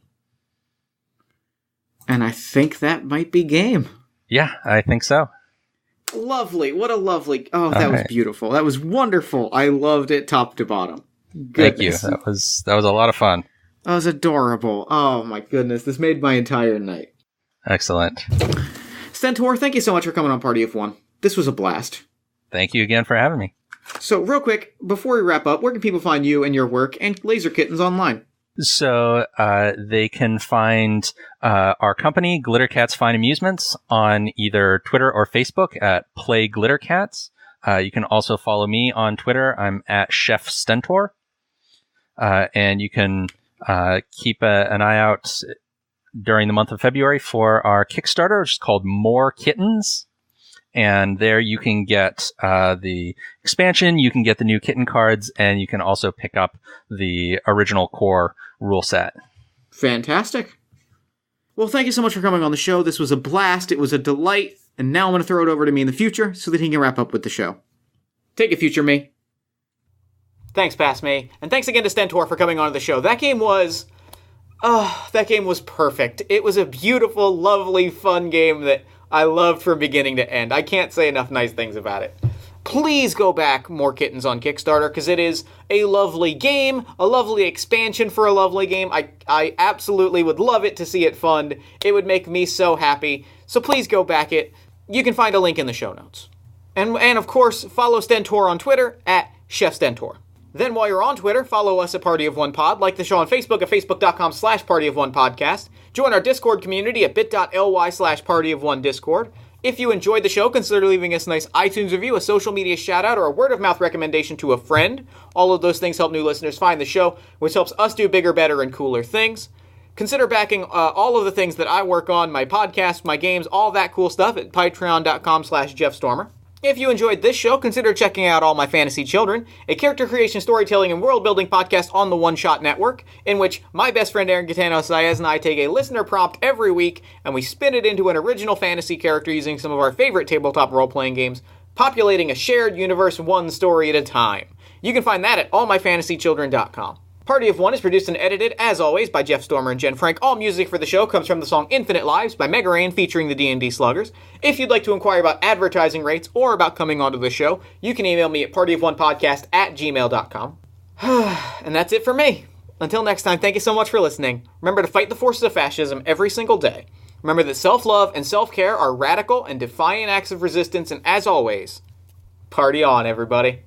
And I think that might be game. Yeah, I think so. Lovely. What a lovely... Oh, that was beautiful. That was wonderful. I loved it top to bottom. Goodness. Thank you. That was a lot of fun. That was adorable. Oh, my goodness. This made my entire night. Excellent. Stentor, thank you so much for coming on Party of One. This was a blast. Thank you again for having me. So, real quick, before we wrap up, where can people find you and your work and Laser Kittens online? So they can find our company, Glitter Cats Fine Amusements, on either Twitter or Facebook at Play Glitter Cats. You can also follow me on Twitter. I'm at Chef Stentor. And you can keep an eye out during the month of February for our Kickstarter, which is called More Kittens. And there you can get the expansion, you can get the new kitten cards, and you can also pick up the original core rule set. Fantastic. Well, thank you so much for coming on the show. This was a blast. It was a delight. And now I'm going to throw it over to me in the future so that he can wrap up with the show. Take it, future me. Thanks, past me. And thanks again to Stentor for coming on the show. That game was perfect. It was a beautiful, lovely, fun game that I loved from beginning to end. I can't say enough nice things about it. Please go back More Kittens on Kickstarter, because it is a lovely game, a lovely expansion for a lovely game. I absolutely would love it to see it fund. It would make me so happy. So please go back it. You can find a link in the show notes. And of course, follow Stentor on Twitter at Chef Stentor. Then while you're on Twitter, follow us at Party of One Pod, like the show on Facebook at facebook.com/Party of One Podcast. Join our Discord community at bit.ly/Party of One Discord. If you enjoyed the show, consider leaving us a nice iTunes review, a social media shout-out, or a word-of-mouth recommendation to a friend. All of those things help new listeners find the show, which helps us do bigger, better, and cooler things. Consider backing all of the things that I work on, my podcast, my games, all that cool stuff at patreon.com/JeffStormer. If you enjoyed this show, consider checking out All My Fantasy Children, a character creation, storytelling, and world-building podcast on the One Shot Network, in which my best friend Aaron Gatano Saez and I take a listener prompt every week, and we spin it into an original fantasy character using some of our favorite tabletop role-playing games, populating a shared universe one story at a time. You can find that at allmyfantasychildren.com. Party of One is produced and edited, as always, by Jeff Stormer and Jen Frank. All music for the show comes from the song Infinite Lives by Mega Rain featuring the D&D Sluggers. If you'd like to inquire about advertising rates or about coming onto the show, you can email me at partyofonepodcast@gmail.com. And that's it for me. Until next time, thank you so much for listening. Remember to fight the forces of fascism every single day. Remember that self-love and self-care are radical and defiant acts of resistance, and as always, party on, everybody.